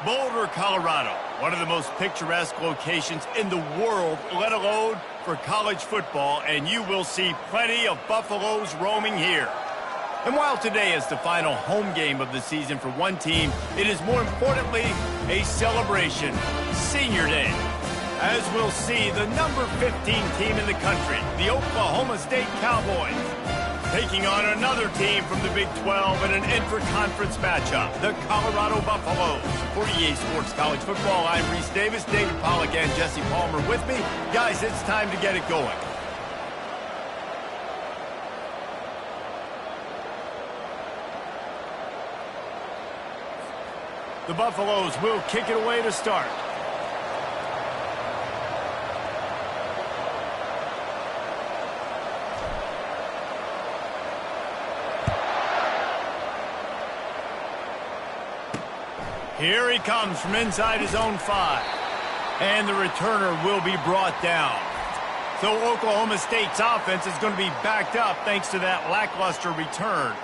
Boulder, Colorado, one of the most picturesque locations in the world, let alone for college football, and you will see plenty of Buffaloes roaming here. And while today is the final home game of the season for one team, it is more importantly a celebration, Senior Day. As we'll see, the number 15 team in the country, the Oklahoma State Cowboys, taking on another team from the Big 12 in an intra-conference matchup, the Colorado Buffaloes. For EA Sports College Football, I'm Reese Davis, David Pollack, and Jesse Palmer with me. Guys, it's time to get it going. The Buffaloes will kick it away to start. Here he comes from inside his own 5. And the returner will be brought down. So Oklahoma State's offense is going to be backed up thanks to that lackluster return.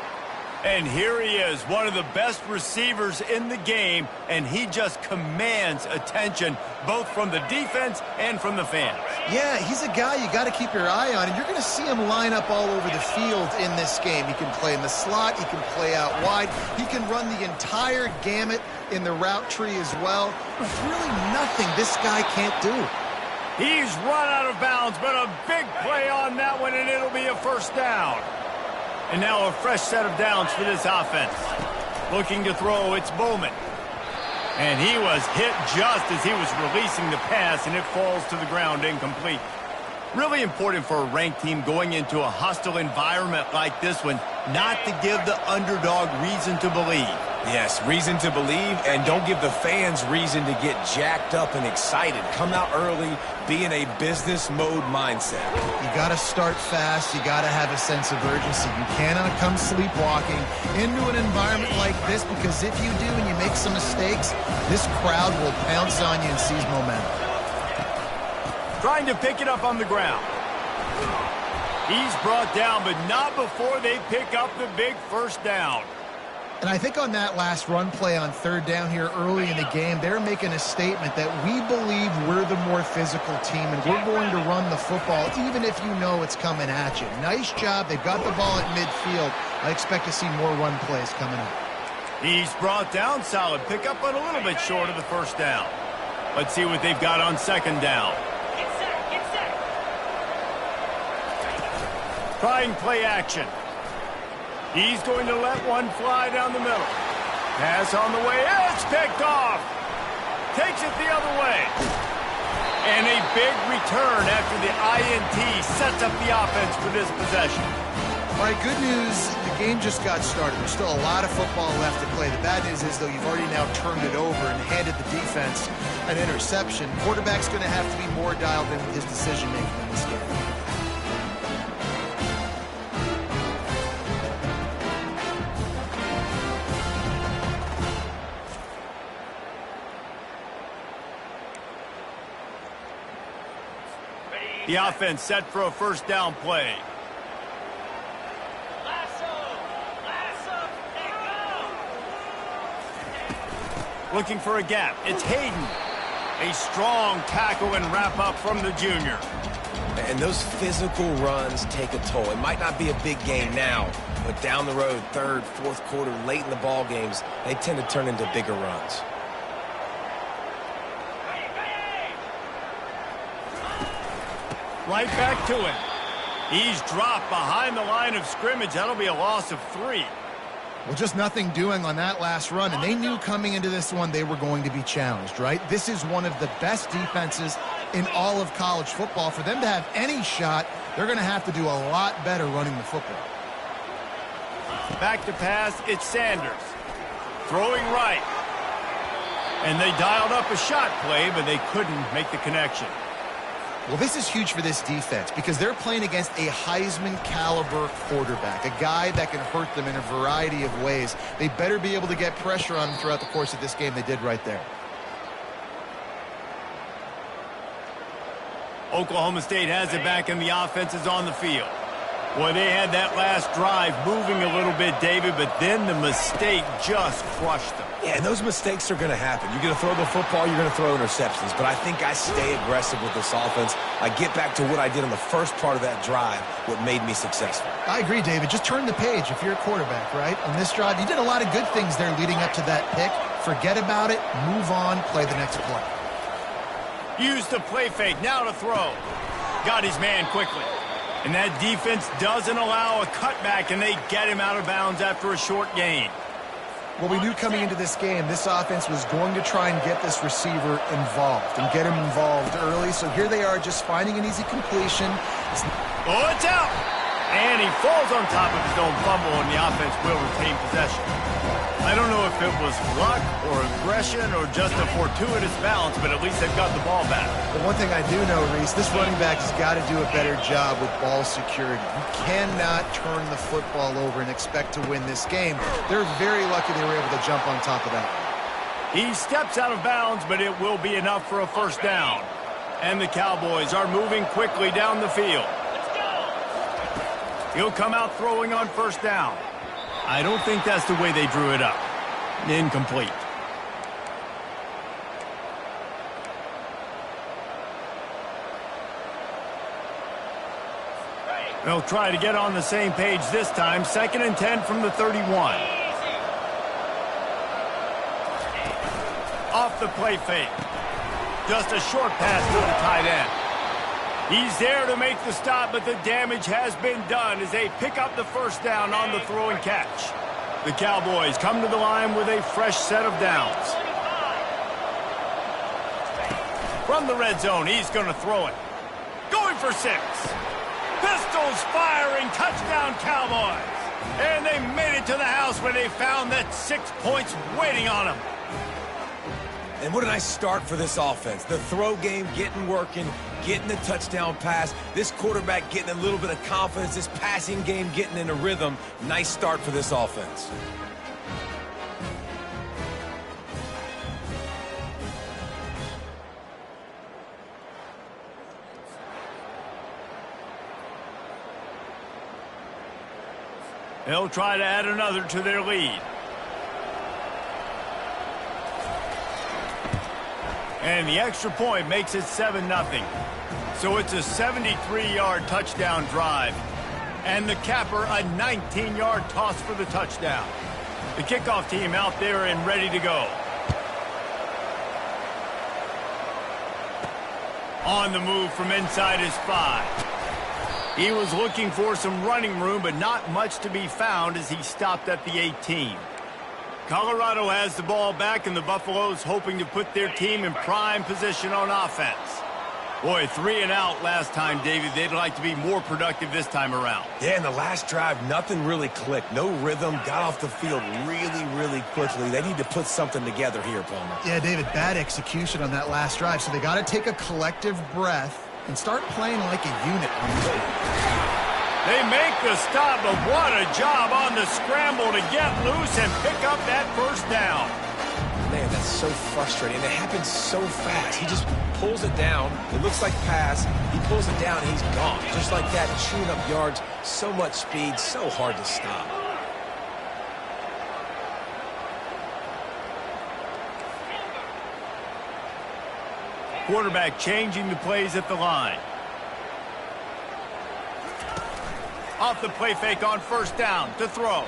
And here he is, one of the best receivers in the game, and he just commands attention both from the defense and from the fans. Yeah, he's a guy you got to keep your eye on, and you're going to see him line up all over the field in this game. He can play in the slot, he can play out wide, he can run the entire gamut in the route tree as well. There's really nothing this guy can't do. He's run out of bounds, but a big play on that one, and it'll be a first down. And now a fresh set of downs for this offense. Looking to throw, it's Bowman. And he was hit just as he was releasing the pass, and it falls to the ground incomplete. Really important for a ranked team going into a hostile environment like this one, not to give the underdog reason to believe. Yes, reason to believe, and don't give the fans reason to get jacked up and excited. Come out early, be in a business mode mindset. You got to start fast. You got to have a sense of urgency. You cannot come sleepwalking into an environment like this, because if you do and you make some mistakes, this crowd will pounce on you and seize momentum. Trying to pick it up on the ground. He's brought down, but not before they pick up the big first down. And I think on that last run play on third down here early in the game, they're making a statement that we believe we're the more physical team and we're going to run the football even if you know it's coming at you. Nice job. They've got the ball at midfield. I expect to see more run plays coming up. He's brought down, solid pickup, but a little bit short of the first down. Let's see what they've got on second down. Get set. Trying play action. He's going to let one fly down the middle. Pass on the way. It's picked off. Takes it the other way. And a big return after the INT sets up the offense for this possession. All right, good news. The game just got started. There's still a lot of football left to play. The bad news is, though, you've already now turned it over and handed the defense an interception. Quarterback's going to have to be more dialed in with his decision-making in this game. The offense set for a first down play. Lasso, go! Looking for a gap. It's Hayden. A strong tackle and wrap up from the junior. And those physical runs take a toll. It might not be a big game now, but down the road, third, fourth quarter, late in the ball games, they tend to turn into bigger runs. Right back to him. He's dropped behind the line of scrimmage. That'll be a loss of 3. Well, just nothing doing on that last run, and they knew coming into this one they were going to be challenged, right? This is one of the best defenses in all of college football. For them to have any shot, they're going to have to do a lot better running the football. Back to pass, it's Sanders. Throwing right. And they dialed up a shot play, but they couldn't make the connection. Well, this is huge for this defense because they're playing against a Heisman-caliber quarterback, a guy that can hurt them in a variety of ways. They better be able to get pressure on him throughout the course of this game. They did right there. Oklahoma State has it back, and the offense is on the field. Well, they had that last drive moving a little bit, David, but then the mistake just crushed them. Yeah, and those mistakes are going to happen. You're going to throw the football, you're going to throw interceptions. But I think I stay aggressive with this offense. I get back to what I did on the first part of that drive, what made me successful. I agree, David. Just turn the page if you're a quarterback, right? On this drive, you did a lot of good things there leading up to that pick. Forget about it, move on, play the next play. Use the play fake, now to throw. Got his man quickly. And that defense doesn't allow a cutback, and they get him out of bounds after a short gain. Well, we knew coming into this game, this offense was going to try and get this receiver involved and get him involved early. So here they are just finding an easy completion. Oh, it's out! And he falls on top of his own fumble, and the offense will retain possession. I don't know if it was luck or aggression or just a fortuitous balance, but at least they've got the ball back. But one thing I do know, Reese, this running back has got to do a better job with ball security. You cannot turn the football over and expect to win this game. They're very lucky they were able to jump on top of that. He steps out of bounds, but it will be enough for a first down. And the Cowboys are moving quickly down the field. Let's go. He'll come out throwing on first down. I don't think that's the way they drew it up. Incomplete. They'll try to get on the same page this time. 2nd and 10 from the 31. Off the play fake. Just a short pass to the tight end. He's there to make the stop, but the damage has been done as they pick up the first down on the throw and catch. The Cowboys come to the line with a fresh set of downs. From the red zone, he's going to throw it. Going for 6. Pistols firing, touchdown Cowboys. And they made it to the house where they found that 6 points waiting on them. And what a nice start for this offense. The throw game getting working, getting the touchdown pass. This quarterback getting a little bit of confidence. This passing game getting in a rhythm. Nice start for this offense. They'll try to add another to their lead. And the extra point makes it 7-0. So it's a 73-yard touchdown drive. And the capper, a 19-yard toss for the touchdown. The kickoff team out there and ready to go. On the move from inside his 5. He was looking for some running room, but not much to be found as he stopped at the 18. Colorado has the ball back, and the Buffaloes hoping to put their team in prime position on offense. Boy, 3 and out last time, David. They'd like to be more productive this time around. Yeah, in the last drive, nothing really clicked. No rhythm, got off the field really, really quickly. They need to put something together here, Palmer. Yeah, David, bad execution on that last drive, so they got to take a collective breath and start playing like a unit on this one. They make the stop, but what a job on the scramble to get loose and pick up that first down. Man, that's so frustrating. It happens so fast. He just pulls it down. It looks like pass. He pulls it down, and he's gone. Just like that, chewing up yards. So much speed, so hard to stop. Quarterback changing the plays at the line. Off the play fake on first down to throw.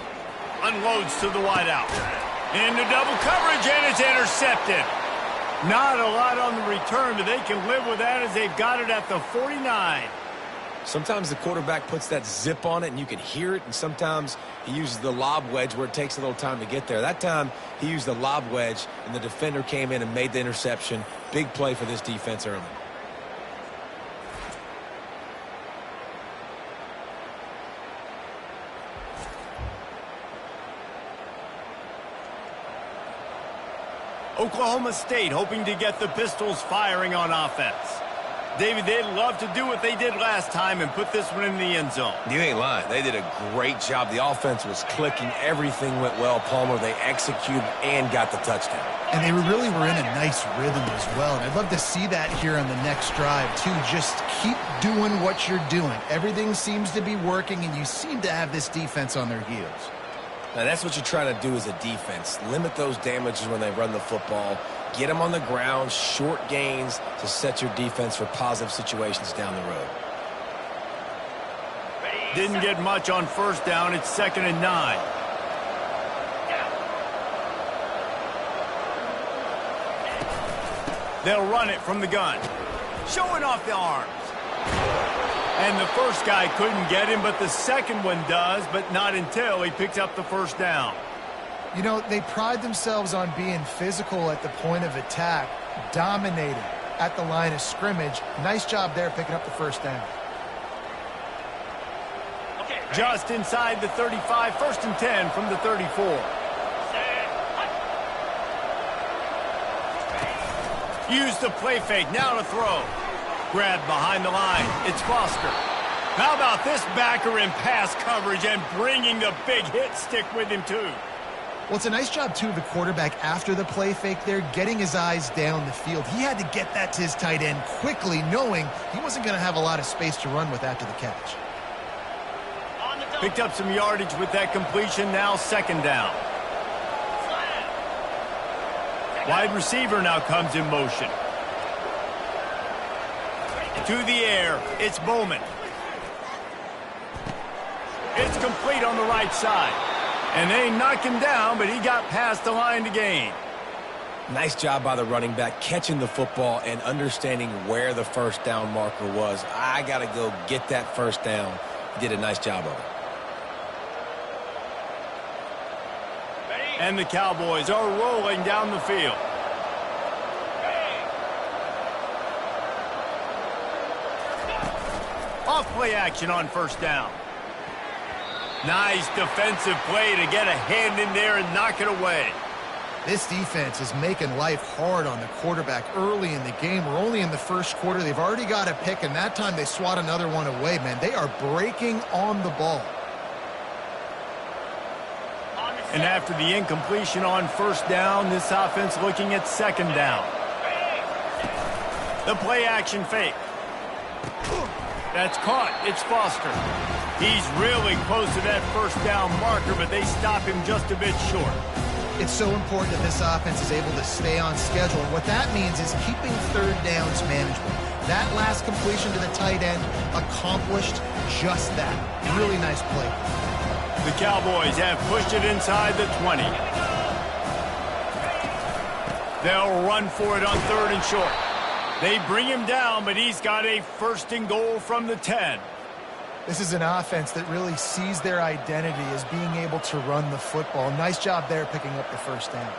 Unloads to the wideout. Into double coverage, and it's intercepted. Not a lot on the return, but they can live with that as they've got it at the 49. Sometimes the quarterback puts that zip on it, and you can hear it, and sometimes he uses the lob wedge where it takes a little time to get there. That time, he used the lob wedge, and the defender came in and made the interception. Big play for this defense early. Oklahoma State hoping to get the Pistols firing on offense. David, they'd love to do what they did last time and put this one in the end zone. You ain't lying. They did a great job. The offense was clicking. Everything went well, Palmer. They executed and got the touchdown. And they really were in a nice rhythm as well. And I'd love to see that here on the next drive, too. Just keep doing what you're doing. Everything seems to be working, and you seem to have this defense on their heels. Now, that's what you're trying to do as a defense. Limit those damages when they run the football. Get them on the ground, short gains to set your defense for positive situations down the road. Didn't get much on first down. It's 2nd and 9. They'll run it from the gun. Showing off the arms. And the first guy couldn't get him, but the second one does, but not until he picked up the first down. You know, they pride themselves on being physical at the point of attack, dominating at the line of scrimmage. Nice job there picking up the first down. Okay, Just inside the 35, 1st and 10 from the 34. Use the play fake, now to throw. Grabbed behind the line, it's Foster. How about this backer in pass coverage and bringing the big hit stick with him too? Well, it's a nice job, too, of the quarterback after the play fake there, getting his eyes down the field. He had to get that to his tight end quickly, knowing he wasn't going to have a lot of space to run with after the catch. Picked up some yardage with that completion, now 2nd down. Wide receiver now comes in motion. To the air, it's Bowman. It's complete on the right side. And they knocked him down, but he got past the line to gain. Nice job by the running back, catching the football and understanding where the first down marker was. I got to go get that first down. He did a nice job of it. And the Cowboys are rolling down the field. Off play action on first down. Nice defensive play to get a hand in there and knock it away. This defense is making life hard on the quarterback early in the game. We're only in the first quarter. They've already got a pick, and that time they swat another one away, man. They are breaking on the ball. And after the incompletion on first down, this offense looking at 2nd down. The play action fake. That's caught. It's Foster. He's really close to that first down marker, but they stop him just a bit short. It's so important that this offense is able to stay on schedule. And what that means is keeping third downs manageable. That last completion to the tight end accomplished just that. Really nice play. The Cowboys have pushed it inside the 20. They'll run for it on 3rd and short. They bring him down, but he's got a 1st and goal from the 10. This is an offense that really sees their identity as being able to run the football. Nice job there picking up the first down.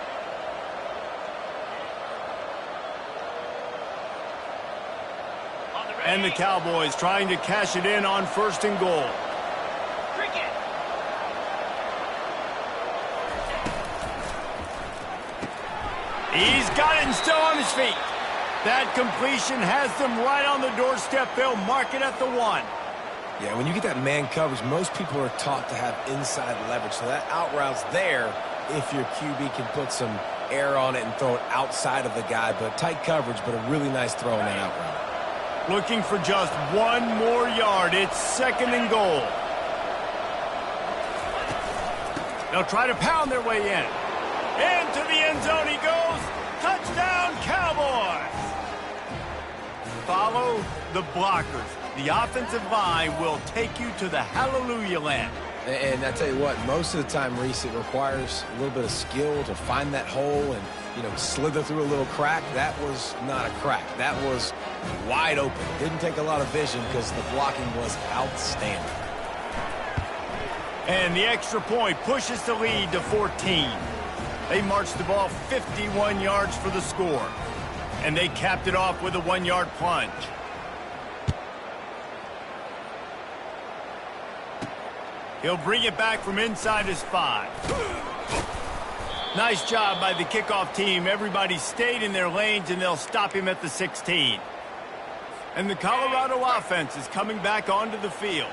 And the Cowboys trying to cash it in on 1st and goal. He's got it and still on his feet. That completion has them right on the doorstep. They'll mark it at the 1. Yeah, when you get that man coverage, most people are taught to have inside leverage. So that out route's there if your QB can put some air on it and throw it outside of the guy. But tight coverage, but a really nice throw in that out route. Looking for just 1 more yard. It's 2nd and goal. They'll try to pound their way in. Into the end zone he goes. Touchdown, Cowboys! Follow the blockers. The offensive line will take you to the hallelujah land. And I tell you what, most of the time, Reese, it requires a little bit of skill to find that hole and, slither through a little crack. That was not a crack. That was wide open. Didn't take a lot of vision because the blocking was outstanding. And the extra point pushes the lead to 14. They marched the ball 51 yards for the score. And they capped it off with a 1-yard plunge. He'll bring it back from inside his 5. Nice job by the kickoff team. Everybody stayed in their lanes, and they'll stop him at the 16. And the Colorado offense is coming back onto the field.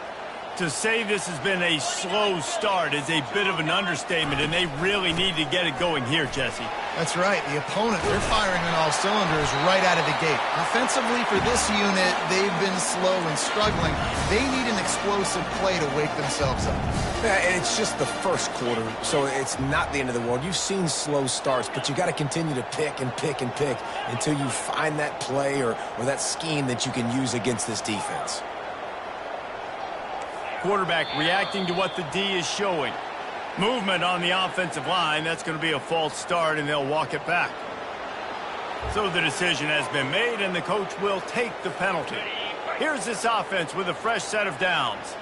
To say this has been a slow start is a bit of an understatement, and they really need to get it going here, Jesse. That's right. The opponent, they're firing on all cylinders right out of the gate. Offensively, for this unit, they've been slow and struggling. They need an explosive play to wake themselves up. Yeah, and it's just the first quarter, so it's not the end of the world. You've seen slow starts, but you got to continue to pick and pick and pick until you find that play or that scheme that you can use against this defense. Quarterback reacting to what the D is showing. Movement on the offensive line. That's going to be a false start, and they'll walk it back. So the decision has been made, and the coach will take the penalty. Here's this offense with a fresh set of downs.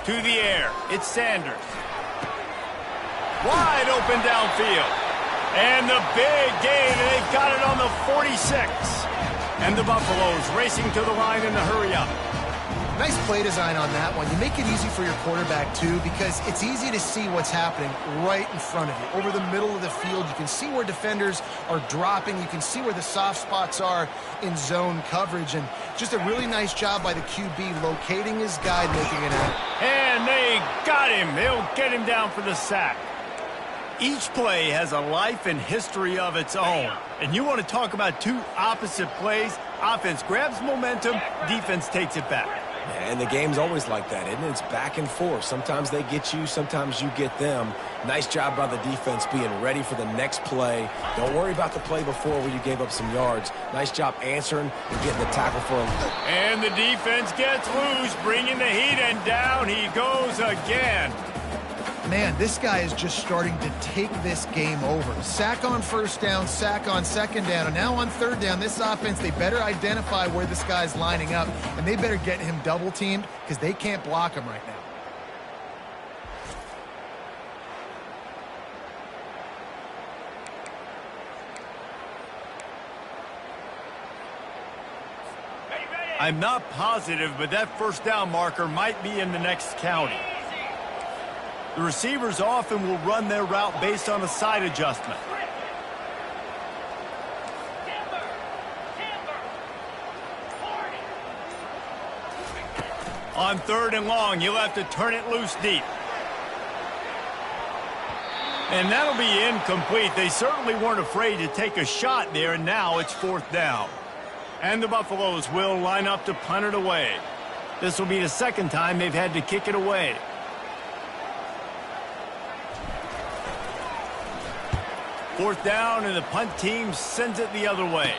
To the air, it's Sanders. Wide open downfield. And the big gain, and they've got it on the 46. And the Buffaloes racing to the line in the hurry up. Nice play design on that one. You make it easy for your quarterback, too, because it's easy to see what's happening right in front of you. Over the middle of the field, you can see where defenders are dropping. You can see where the soft spots are in zone coverage. And just a really nice job by the QB locating his guy, making it out. And they got him. They'll get him down for the sack. Each play has a life and history of its own. And you want to talk about two opposite plays. Offense grabs momentum, defense takes it back. And the game's always like that, isn't it? It's back and forth. Sometimes they get you, sometimes you get them. Nice job by the defense being ready for the next play. Don't worry about the play before where you gave up some yards. Nice job answering and getting the tackle for him. And the defense gets loose, bringing the heat, and down he goes again. Man, this guy is just starting to take this game over. Sack on first down, sack on second down, and now on third down, this offense, they better identify where this guy's lining up, and they better get him double-teamed because they can't block him right now. I'm not positive, but that first down marker might be in the next county. The receivers often will run their route based on a side adjustment. On third and long, you'll have to turn it loose deep. And that'll be incomplete. They certainly weren't afraid to take a shot there, and now it's fourth down. And the Buffaloes will line up to punt it away. This will be the second time they've had to kick it away. Fourth down, and the punt team sends it the other way.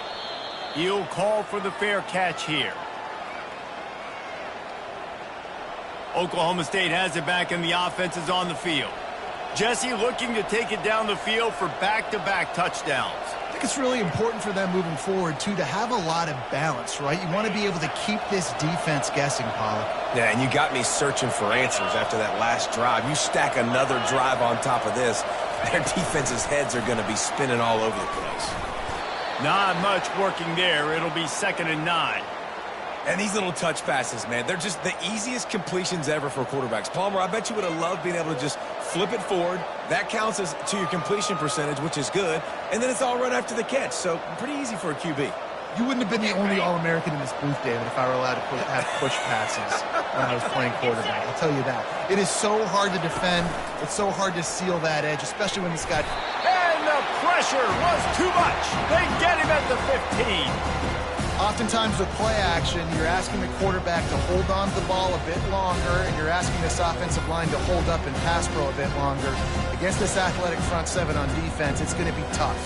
He'll call for the fair catch here. Oklahoma State has it back, and the offense is on the field. Jesse looking to take it down the field for back-to-back touchdowns. I think it's really important for them moving forward, too, to have a lot of balance, right? You want to be able to keep this defense guessing, Pollard. Yeah, and you got me searching for answers after that last drive. You stack another drive on top of this, their defense's heads are going to be spinning all over the place. Not much working there. It'll be 2nd and 9. And these little touch passes, man, they're just the easiest completions ever for quarterbacks. Palmer, I bet you would have loved being able to just flip it forward. That counts as to your completion percentage, which is good. And then it's all run after the catch. So pretty easy for a QB. You wouldn't have been the only All-American in this booth, David, if I were allowed to have push passes when I was playing quarterback. I'll tell you that. It is so hard to defend. It's so hard to seal that edge, especially when this guy... And the pressure was too much. They get him at the 15. Oftentimes with play action, you're asking the quarterback to hold on to the ball a bit longer, and you're asking this offensive line to hold up and pass pro a bit longer. Against this athletic front seven on defense, it's going to be tough.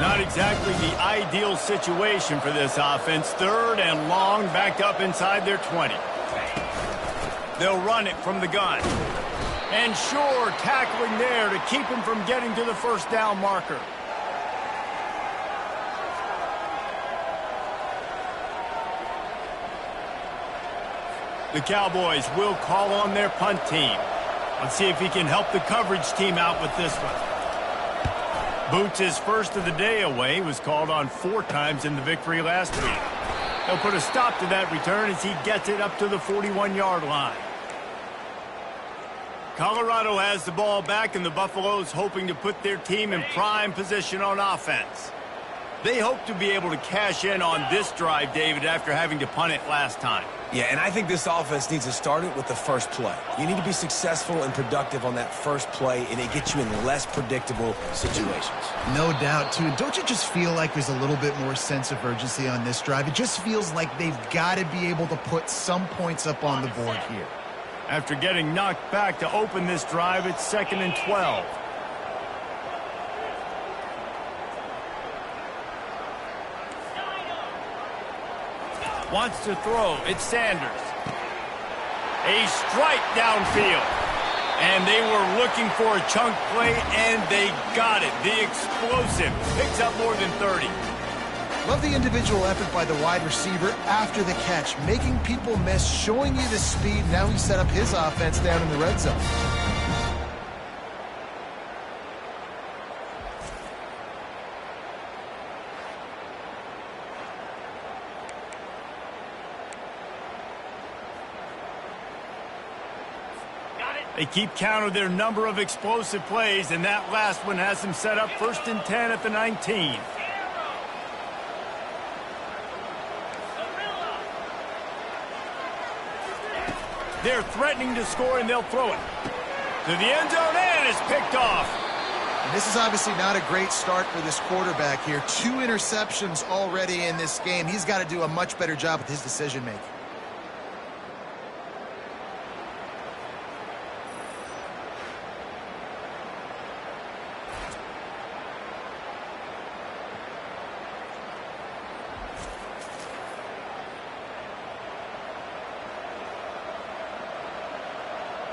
Not exactly the ideal situation for this offense. 3rd and long, backed up inside their 20. They'll run it from the gun. And sure, tackling there to keep him from getting to the first down marker. The Cowboys will call on their punt team. Let's see if he can help the coverage team out with this one. Boots' first of the day away was called on 4 times in the victory last week. He'll put a stop to that return as he gets it up to the 41-yard line. Colorado has the ball back, and the Buffaloes hoping to put their team in prime position on offense. They hope to be able to cash in on this drive, David, after having to punt it last time. Yeah, and I think this offense needs to start it with the first play. You need to be successful and productive on that first play, and it gets you in less predictable situations. No doubt, too. Don't you just feel like there's a little bit more sense of urgency on this drive? It just feels like they've got to be able to put some points up on the board here. After getting knocked back to open this drive, it's 2nd and 12. Wants to throw. It's Sanders. A strike downfield. And they were looking for a chunk play, and they got it. The explosive picks up more than 30. Love the individual effort by the wide receiver after the catch, making people miss, showing you the speed. Now he set up his offense down in the red zone. They keep count of their number of explosive plays, and that last one has them set up 1st and 10 at the 19. They're threatening to score, and they'll throw it to the end zone, and it's picked off. And this is obviously not a great start for this quarterback here. 2 interceptions already in this game. He's got to do a much better job with his decision-making.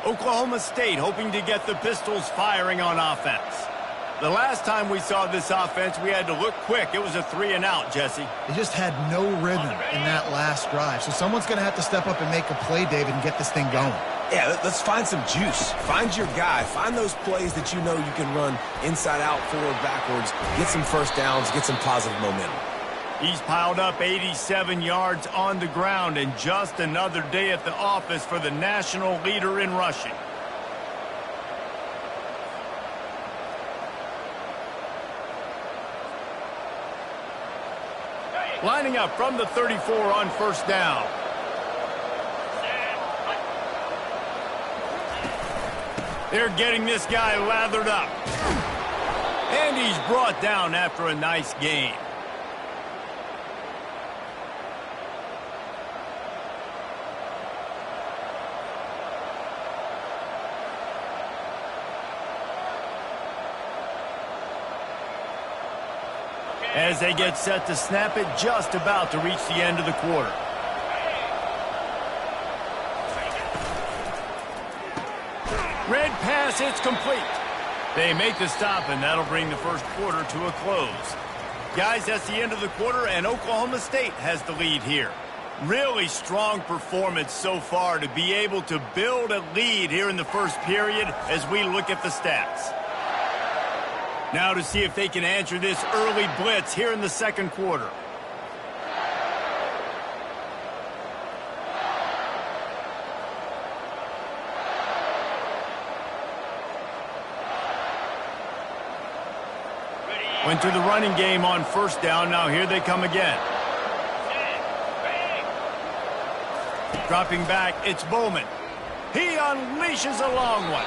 Oklahoma State hoping to get the Pistols firing on offense. The last time we saw this offense, we had to look quick. It was a 3-and-out, Jesse. They just had no rhythm in that last drive. So someone's going to have to step up and make a play, David, and get this thing going. Yeah, let's find some juice. Find your guy. Find those plays that you know you can run inside out, forward, backwards. Get some first downs. Get some positive momentum. He's piled up 87 yards on the ground, and just another day at the office for the national leader in rushing. Lining up from the 34 on 1st down. They're getting this guy lathered up. And he's brought down after a nice gain. As they get set to snap it, just about to reach the end of the quarter. Red pass, it's complete. They make the stop, and that'll bring the first quarter to a close. Guys, that's the end of the quarter, and Oklahoma State has the lead here. Really strong performance so far to be able to build a lead here in the first period as we look at the stats. Now to see if they can answer this early blitz here in the second quarter. Went to the running game on 1st down. Now here they come again. Dropping back, it's Bowman. He unleashes a long one.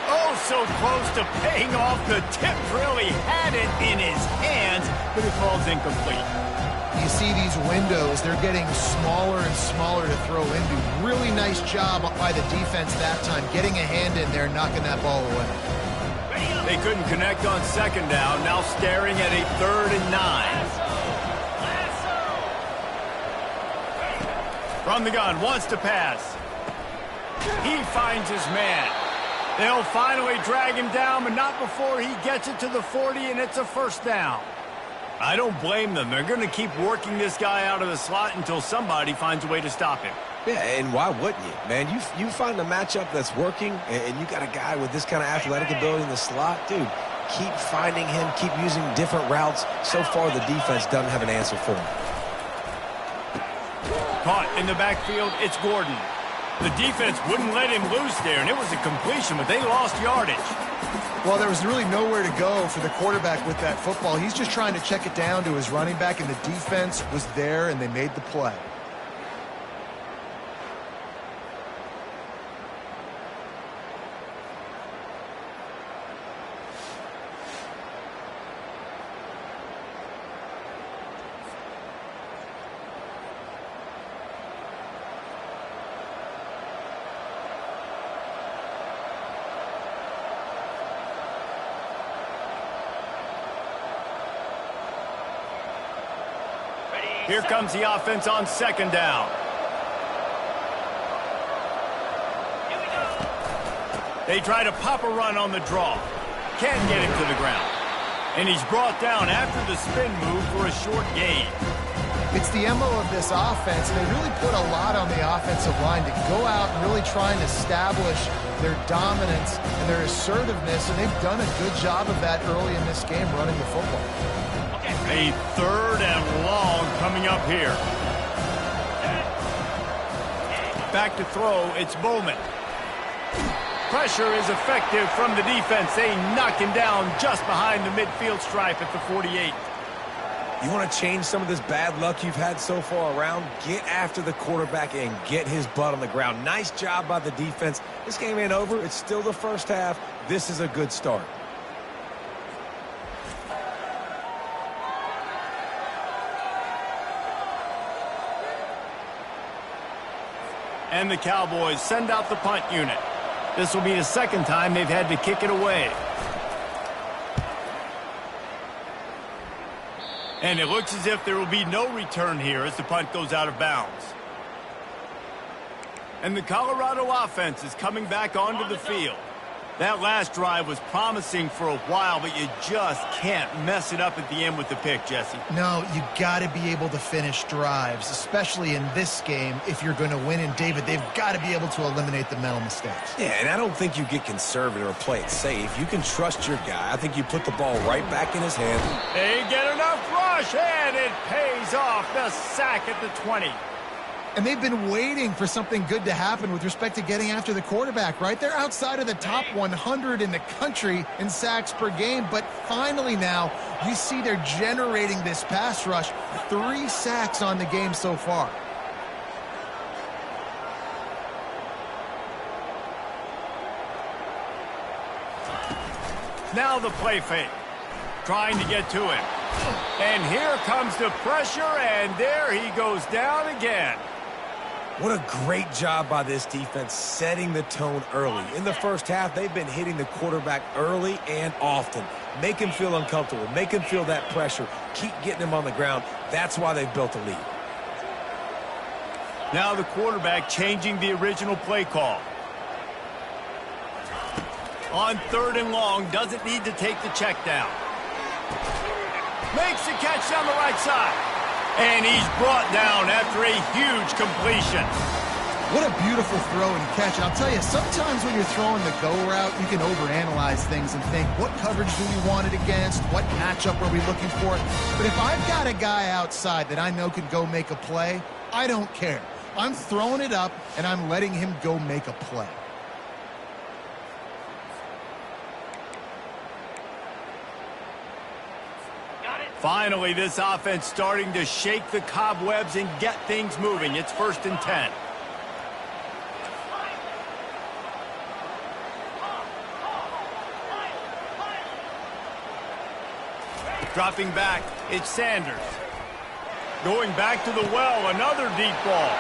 Oh, so close to paying off. The tip really had it in his hands, but it falls incomplete. You see these windows, they're getting smaller and smaller to throw into. Really nice job by the defense that time, getting a hand in there, knocking that ball away. They couldn't connect on 2nd down, now staring at a 3rd and 9. From the gun, wants to pass. He finds his man. They'll finally drag him down, but not before he gets it to the 40, and it's a 1st down. I don't blame them. They're going to keep working this guy out of the slot until somebody finds a way to stop him. Yeah, and why wouldn't you, man? You find a matchup that's working, and you got a guy with this kind of athletic ability in the slot, dude, keep finding him, keep using different routes. So far, the defense doesn't have an answer for him. Caught in the backfield, it's Gordon. The defense wouldn't let him loose there, and it was a completion, but they lost yardage. Well, there was really nowhere to go for the quarterback with that football. He's just trying to check it down to his running back, and the defense was there, and they made the play. Here comes the offense on second down. Here we go. They try to pop a run on the draw. Can't get him to the ground. And he's brought down after the spin move for a short gain. It's the MO of this offense, and they really put a lot on the offensive line to go out and really try and establish their dominance and their assertiveness, and they've done a good job of that early in this game running the football. A third and long coming up here. Back to throw, it's Bowman. Pressure is effective from the defense. They knock him down just behind the midfield stripe at the 48. You want to change some of this bad luck you've had so far around? Get after the quarterback and get his butt on the ground. Nice job by the defense. This game ain't over. It's still the first half. This is a good start. And the Cowboys send out the punt unit. This will be the second time they've had to kick it away. And it looks as if there will be no return here as the punt goes out of bounds. And the Colorado offense is coming back onto the field. That last drive was promising for a while, but you just can't mess it up at the end with the pick, Jesse. No, you got to be able to finish drives, especially in this game. If you're going to win, and David, they've got to be able to eliminate the mental mistakes. Yeah, and I don't think you get conservative or play it safe. You can trust your guy. I think you put the ball right back in his hand. They get enough rush, and it pays off. The sack at the 20. And they've been waiting for something good to happen with respect to getting after the quarterback, right? They're outside of the top 100 in the country in sacks per game, but finally now you see they're generating this pass rush. 3 sacks on the game so far. Now the play fake. Trying to get to him. And here comes the pressure, and there he goes down again. What a great job by this defense setting the tone early. In the first half, they've been hitting the quarterback early and often. Make him feel uncomfortable. Make him feel that pressure. Keep getting him on the ground. That's why they've built a lead. Now the quarterback changing the original play call. On third and long, doesn't need to take the check down. Makes the catch down the right side. And he's brought down after a huge completion. What a beautiful throw and catch. And I'll tell you, sometimes when you're throwing the go route, you can overanalyze things and think, what coverage do we want it against? What matchup are we looking for? But if I've got a guy outside that I know can go make a play, I don't care. I'm throwing it up, and I'm letting him go make a play. Finally, this offense starting to shake the cobwebs and get things moving. It's 1st and 10. Dropping back, it's Sanders. Going back to the well, another deep ball.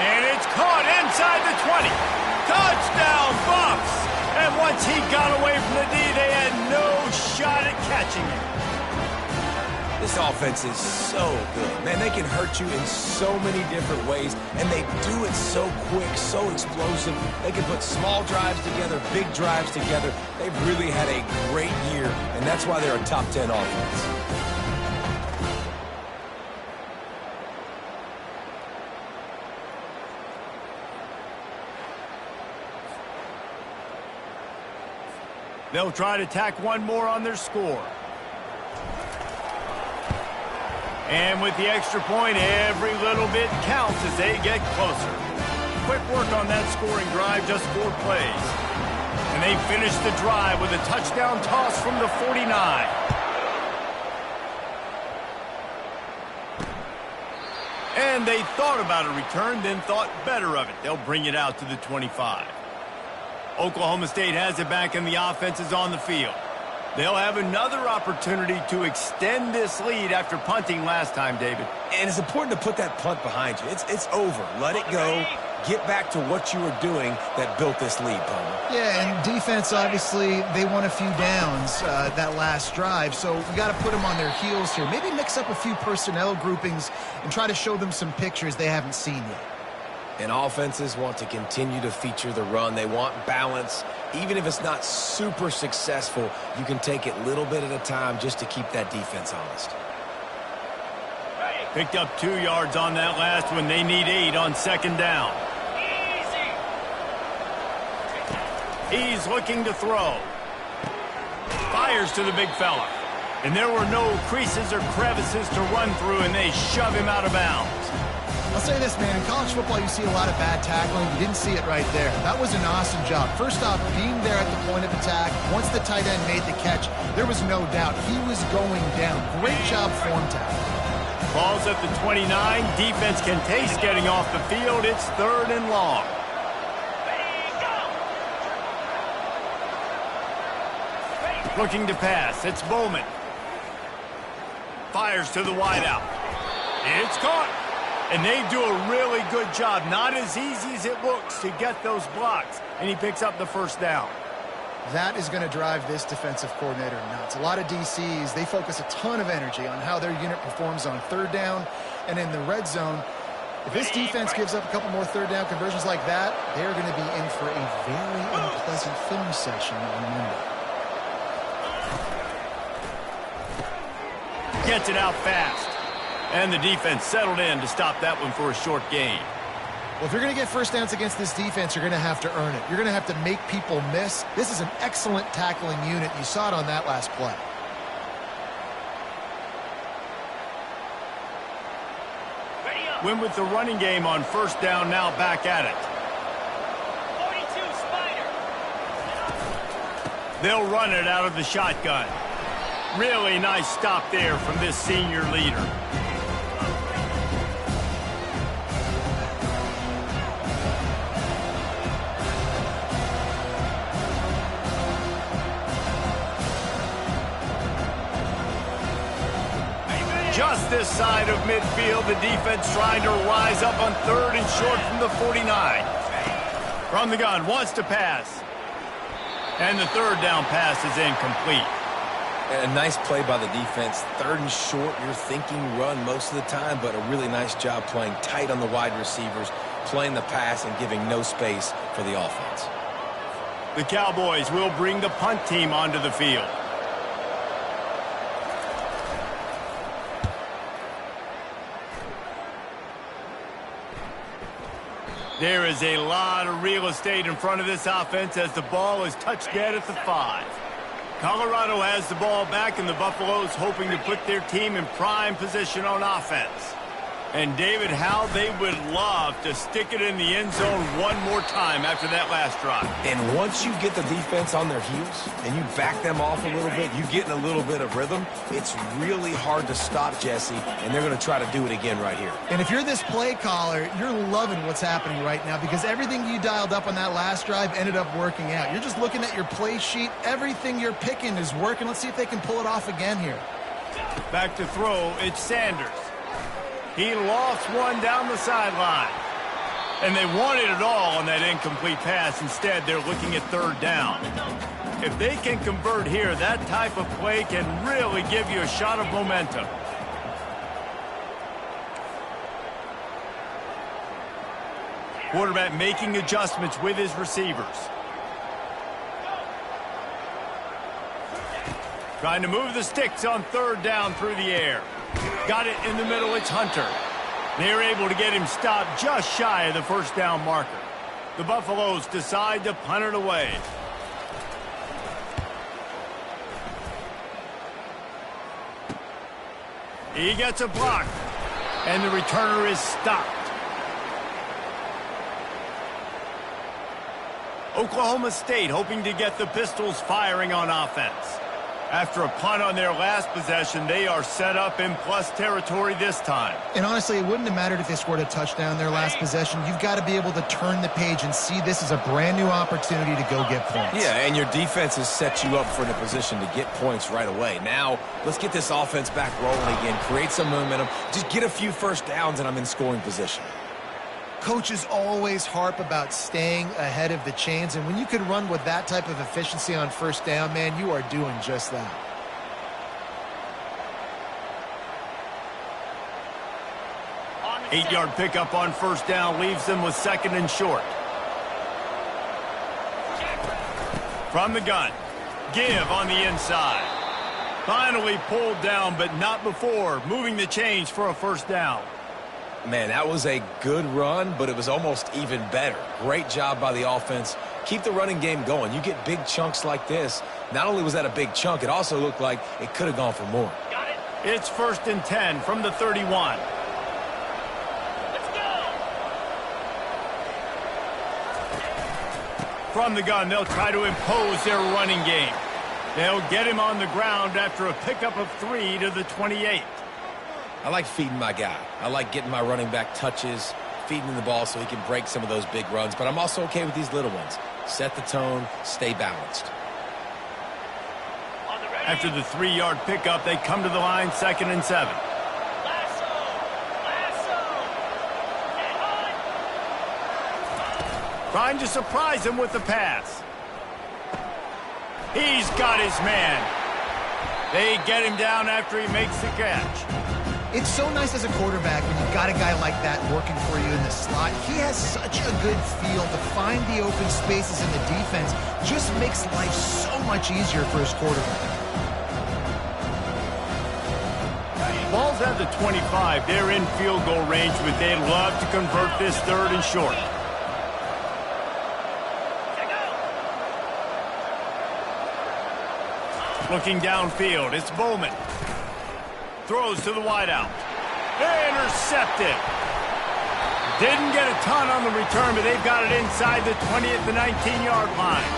And it's caught inside the 20. Touchdown, Bucs! And once he got away from the D, they had no shot at catching him. This offense is so good. Man, they can hurt you in so many different ways, and they do it so quick, so explosive. They can put small drives together, big drives together. They've really had a great year, and that's why they're a top 10 offense. They'll try to tack one more on their score. And with the extra point, every little bit counts as they get closer. Quick work on that scoring drive, just 4 plays. And they finish the drive with a touchdown toss from the 49. And they thought about a return, then thought better of it. They'll bring it out to the 25. Oklahoma State has it back, and the offense is on the field. They'll have another opportunity to extend this lead after punting last time, David. And it's important to put that punt behind you. It's over. Let it go. Get back to what you were doing that built this lead, Palmer. Yeah, and defense, obviously, they won a few downs that last drive, so we got to put them on their heels here. Maybe mix up a few personnel groupings and try to show them some pictures they haven't seen yet. And offenses want to continue to feature the run. They want balance. Even if it's not super successful, you can take it little bit at a time just to keep that defense honest. Picked up 2 yards on that last one. They need 8 on second down. He's looking to throw. Fires to the big fella. And there were no creases or crevices to run through, and they shove him out of bounds. I'll say this, man. In college football, you see a lot of bad tackling. You didn't see it right there. That was an awesome job. First off, being there at the point of attack. Once the tight end made the catch, there was no doubt he was going down. Great job form tackle. Ball's at the 29. Defense can taste getting off the field. It's 3rd and long. Looking to pass. It's Bowman. Fires to the wideout. It's caught. And they do a really good job. Not as easy as it looks to get those blocks. And he picks up the first down. That is going to drive this defensive coordinator nuts. A lot of DCs, they focus a ton of energy on how their unit performs on 3rd down and in the red zone. If this defense gives up a couple more 3rd down conversions like that, they're going to be in for a very unpleasant film session on Monday. Gets it out fast. And the defense settled in to stop that one for a short gain. Well, if you're going to get first downs against this defense, you're going to have to earn it. You're going to have to make people miss. This is an excellent tackling unit. You saw it on that last play. Win with the running game on first down, now back at it. 42, Spider. They'll run it out of the shotgun. Really nice stop there from this senior leader. Just this side of midfield, the defense trying to rise up on 3rd and short from the 49. From the gun, wants to pass. And the 3rd down pass is incomplete. And a nice play by the defense. 3rd and short, you're thinking run most of the time, but a really nice job playing tight on the wide receivers, playing the pass and giving no space for the offense. The Cowboys will bring the punt team onto the field. There is a lot of real estate in front of this offense as the ball is touched dead at the 5. Colorado has the ball back, and the Buffaloes hoping to put their team in prime position on offense. And, David, how they would love to stick it in the end zone one more time after that last drive. And once you get the defense on their heels and you back them off a little bit, you get in a little bit of rhythm, it's really hard to stop, Jesse, and they're going to try to do it again right here. And if you're this play caller, you're loving what's happening right now because everything you dialed up on that last drive ended up working out. You're just looking at your play sheet. Everything you're picking is working. Let's see if they can pull it off again here. Back to throw, it's Sanders. He lost one down the sideline. And they wanted it all on that incomplete pass. Instead, they're looking at 3rd down. If they can convert here, that type of play can really give you a shot of momentum. Quarterback making adjustments with his receivers. Trying to move the sticks on 3rd down through the air. Got it in the middle, it's Hunter. They're able to get him stopped just shy of the 1st down marker. The Buffaloes decide to punt it away. He gets a block, and the returner is stopped. Oklahoma State hoping to get the Pistols firing on offense. After a punt on their last possession, they are set up in plus territory this time. And honestly, it wouldn't have mattered if they scored a touchdown their last possession. You've got to be able to turn the page and see this as a brand new opportunity to go get points. Yeah, and your defense has set you up for the position to get points right away. Now, let's get this offense back rolling again, create some momentum, just get a few first downs, and I'm in scoring position. Coaches always harp about staying ahead of the chains, and when you can run with that type of efficiency on first down, man, you are doing just that. Eight-yard pickup on first down leaves them with second and short. From the gun, give on the inside. Finally pulled down, but not before moving the chains for a first down. Man, that was a good run, but it was almost even better. Great job by the offense. Keep the running game going. You get big chunks like this. Not only was that a big chunk, it also looked like it could have gone for more. Got it. It's 1st and 10 from the 31. Let's go. From the gun, they'll try to impose their running game. They'll get him on the ground after a pickup of 3 to the 28. I like feeding my guy. I like getting my running back touches, feeding him the ball so he can break some of those big runs. But I'm also okay with these little ones. Set the tone, stay balanced. On the ready. After the 3-yard pickup, they come to the line 2nd and 7. Lasso. Lasso. Get on. Trying to surprise him with the pass. He's got his man. They get him down after he makes the catch. It's so nice as a quarterback when you've got a guy like that working for you in the slot. He has such a good feel to find the open spaces in the defense. Just makes life so much easier for his quarterback. Ball's at the 25. They're in field goal range, but they'd love to convert this 3rd and short. Looking downfield, it's Bowman. Throws to the wideout. Intercepted. Didn't get a ton on the return, but they've got it inside the 20 at the 19-yard line.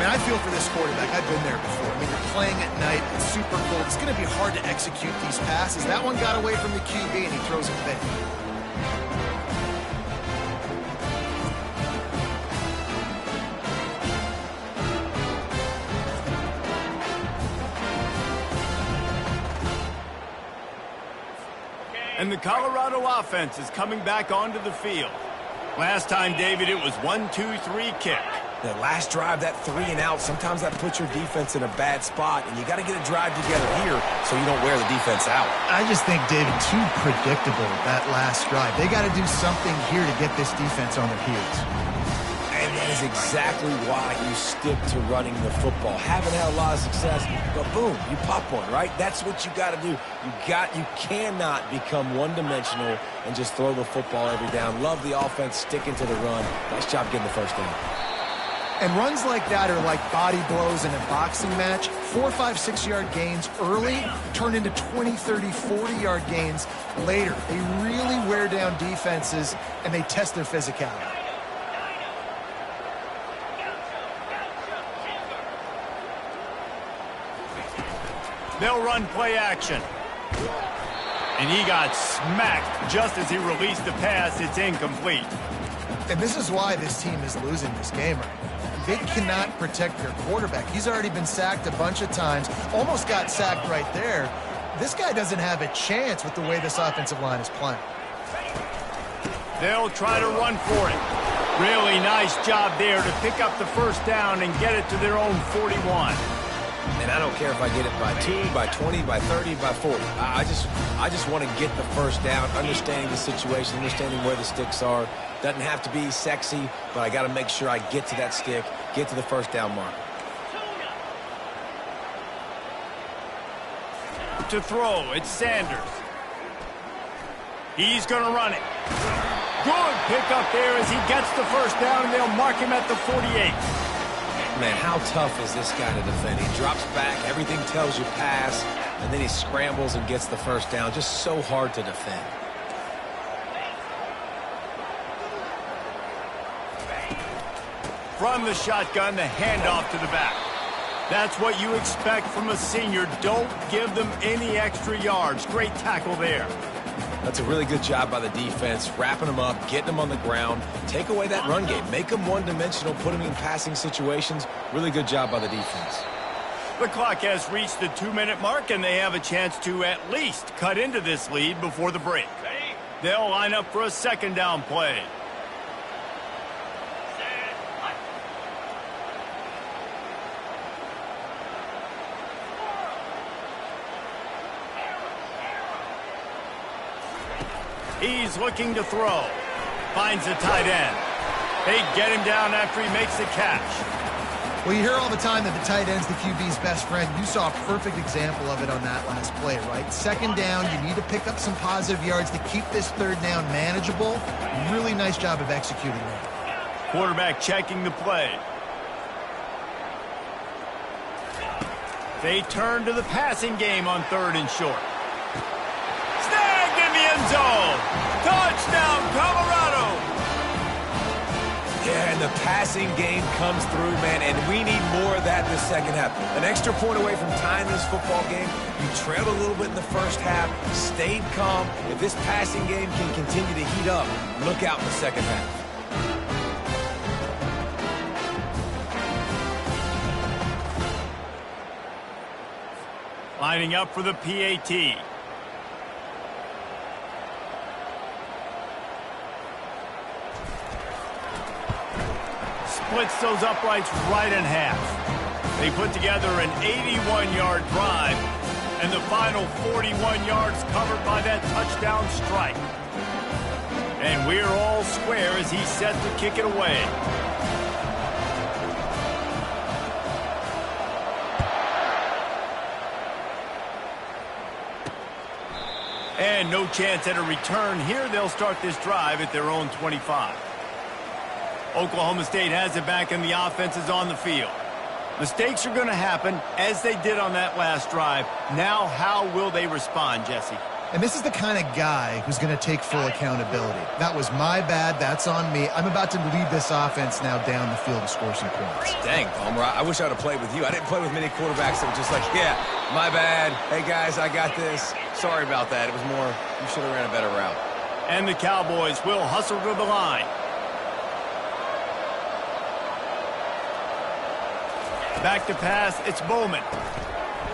Man, I feel for this quarterback. I've been there before. I mean, you're playing at night. It's super cold. It's going to be hard to execute these passes. That one got away from the QB, and he throws it big. And the Colorado offense is coming back onto the field. Last time, David, it was 1-2-3 kick. The last drive, that 3 and out, sometimes that puts your defense in a bad spot, and you got to get a drive together here so you don't wear the defense out. I just think, David, too predictable, that last drive. They got to do something here to get this defense on their heels. And that is exactly why you stick to running the football. Haven't had a lot of success, but boom, you pop one, right? That's what you got to do. You cannot become one-dimensional and just throw the football every down. Love the offense, sticking to the run. Nice job getting the first down. And runs like that are like body blows in a boxing match. 4, 5, 6-yard gains early turn into 20, 30, 40-yard gains later. They really wear down defenses, and they test their physicality. They'll run play action. And he got smacked just as he released the pass. It's incomplete. And this is why this team is losing this game right now. They cannot protect their quarterback. He's already been sacked a bunch of times. Almost got sacked right there. This guy doesn't have a chance with the way this offensive line is playing. They'll try to run for it. Really nice job there to pick up the first down and get it to their own 41. And I don't care if I get it by 2, by 20, by 30, by 40. I just want to get the first down, understanding the situation, understanding where the sticks are. Doesn't have to be sexy, but I got to make sure I get to that stick, get to the first down mark. To throw, it's Sanders. He's going to run it. Good pickup there as he gets the first down, and they'll mark him at the 48. Man, how tough is this guy to defend? He drops back, everything tells you pass. and then he scrambles and gets the first down. Just so hard to defend. From the shotgun, the handoff to the back. That's what you expect from a senior. Don't give them any extra yards. Great tackle there. That's a really good job by the defense, wrapping them up, getting them on the ground. Take away that run game. Make them one-dimensional, put them in passing situations. Really good job by the defense. The clock has reached the 2-minute mark, and they have a chance to at least cut into this lead before the break. They'll line up for a second down play. He's looking to throw. Finds the tight end. They get him down after he makes the catch. Well, you hear all the time that the tight end's the QB's best friend. You saw a perfect example of it on that last play, right? Second down, you need to pick up some positive yards to keep this third down manageable. Really nice job of executing that. Quarterback checking the play. They turn to the passing game on 3rd and short. Snagged in the end zone. Touchdown, Colorado. Yeah, and the passing game comes through, man, and we need more of that in the second half. An extra point away from tying this football game. You trailed a little bit in the first half, stayed calm. If this passing game can continue to heat up, look out in the second half. Lining up for the PAT. Splits those uprights right in half. They put together an 81-yard drive, and the final 41 yards covered by that touchdown strike. And we're all square as he's set to kick it away. And no chance at a return here. They'll start this drive at their own 25. Oklahoma State has it back, and the offense is on the field. Mistakes are going to happen, as they did on that last drive. Now, how will they respond, Jesse? And this is the kind of guy who's going to take full accountability. That was my bad. That's on me. I'm about to lead this offense now down the field and score some points. Dang, Palmer, I wish I would have played with you. I didn't play with many quarterbacks that were just like, yeah, my bad. Hey, guys, I got this. Sorry about that. It was more, you should have ran a better route. And the Cowboys will hustle to the line. Back to pass, it's Bowman.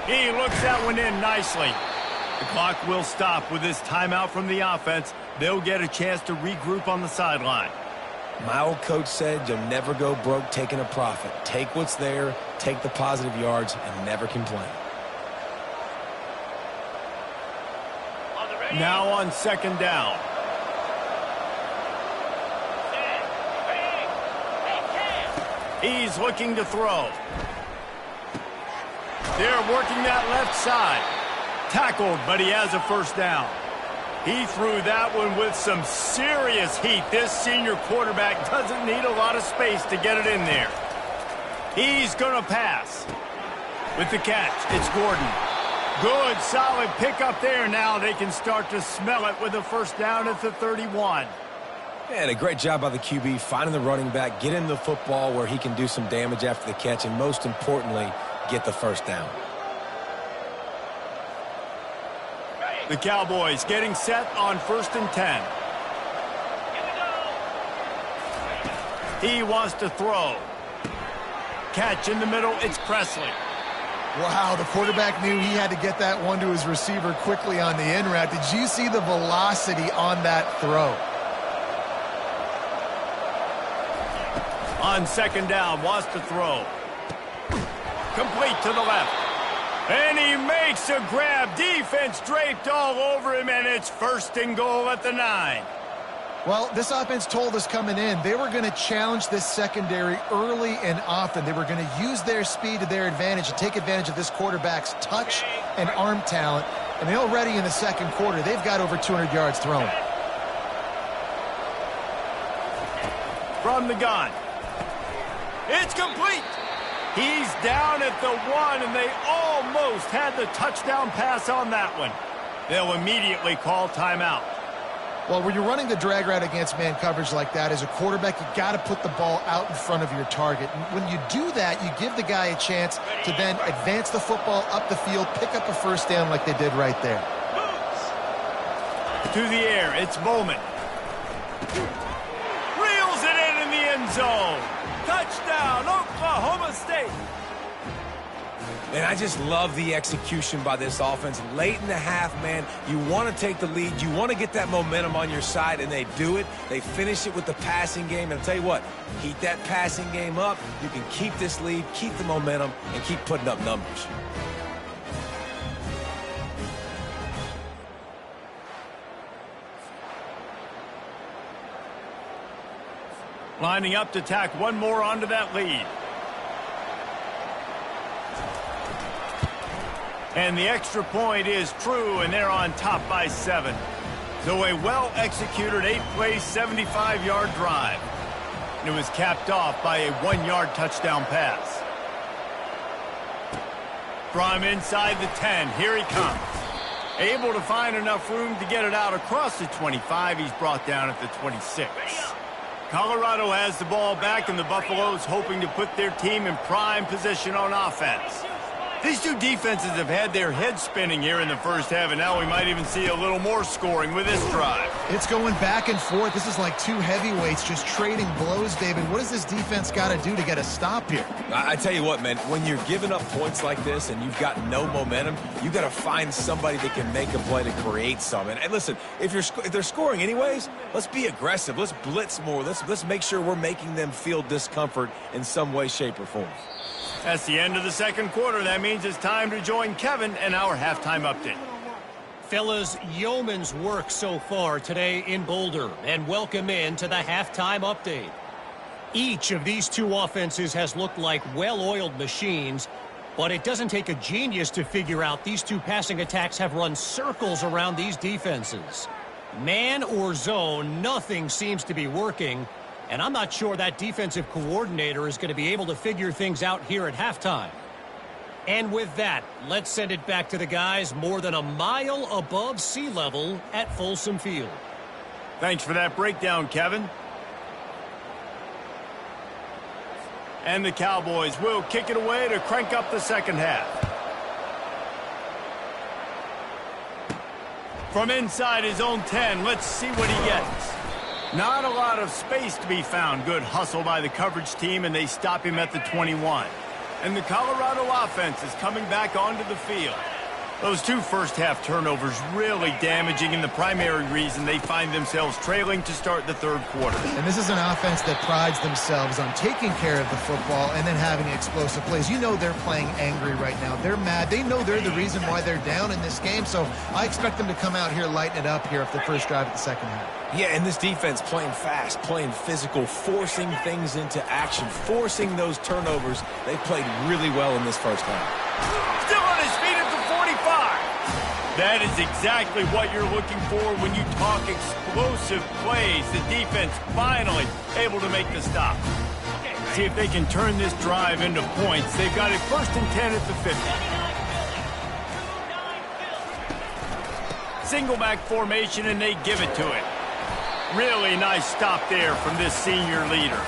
He looks that one in nicely. The clock will stop with this timeout from the offense. They'll get a chance to regroup on the sideline. My old coach said you'll never go broke taking a profit. Take what's there, take the positive yards, and never complain. Now on second down. He's looking to throw. They're working that left side. Tackled, but he has a first down. He threw that one with some serious heat. This senior quarterback doesn't need a lot of space to get it in there. He's going to pass. With the catch, it's Gordon. Good, solid pickup there. Now they can start to smell it with a first down at the 31. And a great job by the QB finding the running back, get him the football where he can do some damage after the catch, and most importantly, get the first down. The Cowboys getting set on 1st and 10. He wants to throw. Catch in the middle, it's Presley. Wow, the quarterback knew he had to get that one to his receiver quickly on the in route. Did you see the velocity on that throw? On second down, wants to throw. Complete to the left. And he makes a grab. Defense draped all over him, and it's 1st and goal at the 9. Well, this offense told us coming in they were going to challenge this secondary early and often. They were going to use their speed to their advantage and take advantage of this quarterback's touch and arm talent. And already in the second quarter, they've got over 200 yards thrown. From the gun. It's complete. He's down at the 1, and they almost had the touchdown pass on that one. They'll immediately call timeout. Well, when you're running the drag route against man coverage like that, as a quarterback, you got to put the ball out in front of your target. And when you do that, you give the guy a chance to then advance the football up the field, pick up a first down like they did right there. To the air, it's Bowman. Reels it in the end zone. Touchdown, Oklahoma State. And I just love the execution by this offense. Late in the half, man, you want to take the lead. You want to get that momentum on your side, and they do it. They finish it with the passing game. And I'll tell you what, keep that passing game up. You can keep this lead, keep the momentum, and keep putting up numbers. Lining up to tack one more onto that lead. And the extra point is true, and they're on top by 7. So a well-executed 8-play, 75-yard drive. And it was capped off by a 1-yard touchdown pass. From inside the 10, here he comes. Able to find enough room to get it out across the 25. He's brought down at the 26. Colorado has the ball back, and the Buffaloes hoping to put their team in prime position on offense. These two defenses have had their heads spinning here in the first half, and now we might even see a little more scoring with this drive. It's going back and forth. This is like two heavyweights just trading blows, David. What does this defense got to do to get a stop here? I tell you what, man, when you're giving up points like this and you've got no momentum, you got to find somebody that can make a play to create some. And listen, if they're scoring anyways, let's be aggressive. Let's blitz more. Let's make sure we're making them feel discomfort in some way, shape, or form. That's the end of the second quarter. That means it's time to join Kevin and our halftime update. Fellas, yeoman's work so far today in Boulder, and welcome in to the halftime update. Each of these two offenses has looked like well-oiled machines, but it doesn't take a genius to figure out these two passing attacks have run circles around these defenses. Man or zone, nothing seems to be working. And I'm not sure that defensive coordinator is going to be able to figure things out here at halftime. And with that, let's send it back to the guys more than a mile above sea level at Folsom Field. Thanks for that breakdown, Kevin. And the Cowboys will kick it away to crank up the second half. From inside his own 10, let's see what he gets. Not a lot of space to be found. Good hustle by the coverage team, and they stop him at the 21. And the Colorado offense is coming back onto the field. Those two first-half turnovers really damaging, and the primary reason they find themselves trailing to start the third quarter. And this is an offense that prides themselves on taking care of the football and then having explosive plays. You know they're playing angry right now. They're mad. They know they're the reason why they're down in this game, so I expect them to come out here, lighten it up here after the first drive of the second half. Yeah, and this defense playing fast, playing physical, forcing things into action, forcing those turnovers. They played really well in this first half. Still on his feet at the 45. That is exactly what you're looking for when you talk explosive plays. The defense finally able to make the stop. See if they can turn this drive into points. They've got it 1st and 10 at the 50. Single back formation, and they give it to it. Really nice stop there from this senior leader.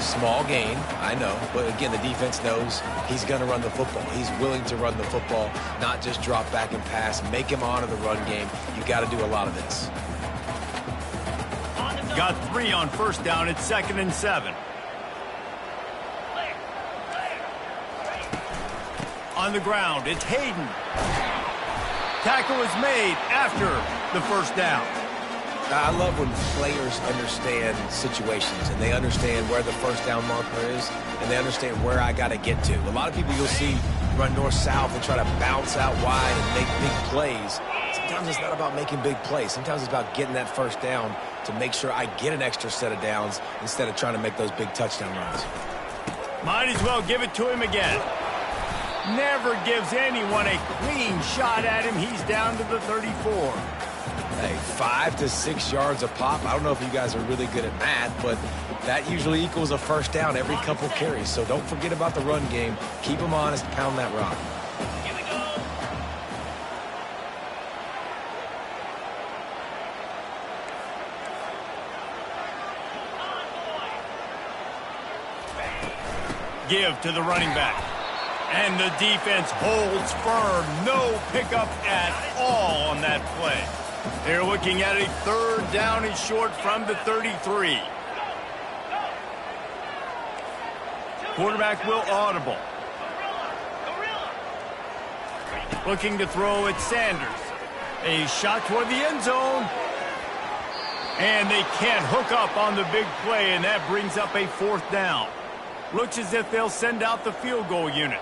Small gain, I know. But again, the defense knows he's going to run the football. He's willing to run the football, not just drop back and pass. Make him honor the run game. You got to do a lot of this. Got 3 on first down. It's 2nd and 7. On the ground, it's Hayden. Tackle is made after the first down. I love when players understand situations and they understand where the first down marker is and they understand where I got to get to. A lot of people you'll see run north-south and try to bounce out wide and make big plays. Sometimes it's not about making big plays. Sometimes it's about getting that first down to make sure I get an extra set of downs instead of trying to make those big touchdown runs. Might as well give it to him again. Never gives anyone a clean shot at him. He's down to the 34. Hey, 5 to 6 yards a pop. I don't know if you guys are really good at math, but that usually equals a first down every couple carries. So don't forget about the run game. Keep them honest, pound that rock. Here we go. Give to the running back. And the defense holds firm. No pickup at all on that play. They're looking at a third down and short from the 33. Quarterback will audible. Looking to throw at Sanders. A shot toward the end zone. And they can't hook up on the big play, and that brings up a fourth down. Looks as if they'll send out the field goal unit.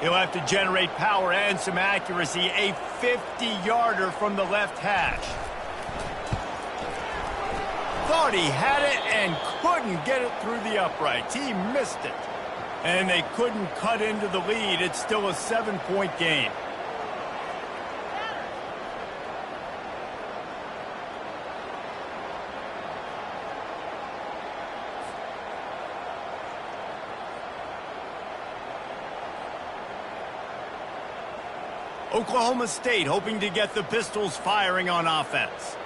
He'll have to generate power and some accuracy. A 50-yarder from the left hash. Thought he had it and couldn't get it through the uprights. He missed it. And they couldn't cut into the lead. It's still a 7-point game. Oklahoma State hoping to get the Pistols firing on offense.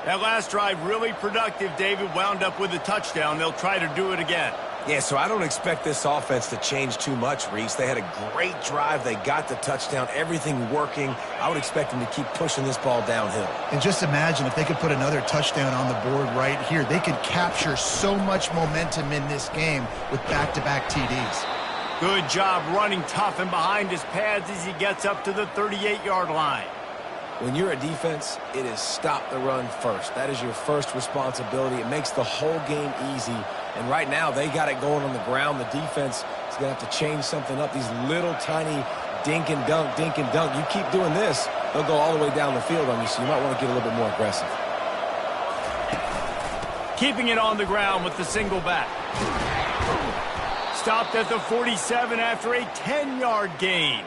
That last drive really productive. David wound up with a touchdown. They'll try to do it again. Yeah, so I don't expect this offense to change too much, Reese. They had a great drive. They got the touchdown. Everything working. I would expect them to keep pushing this ball downhill. And just imagine if they could put another touchdown on the board right here. They could capture so much momentum in this game with back-to-back TDs. Good job running tough and behind his pads as he gets up to the 38-yard line. When you're a defense, it is stop the run first. That is your first responsibility. It makes the whole game easy. And right now, they got it going on the ground. The defense is going to have to change something up. These little tiny dink and dunk, dink and dunk. You keep doing this, they'll go all the way down the field on you, so you might want to get a little bit more aggressive. Keeping it on the ground with the single back. Stopped at the 47 after a 10-yard gain.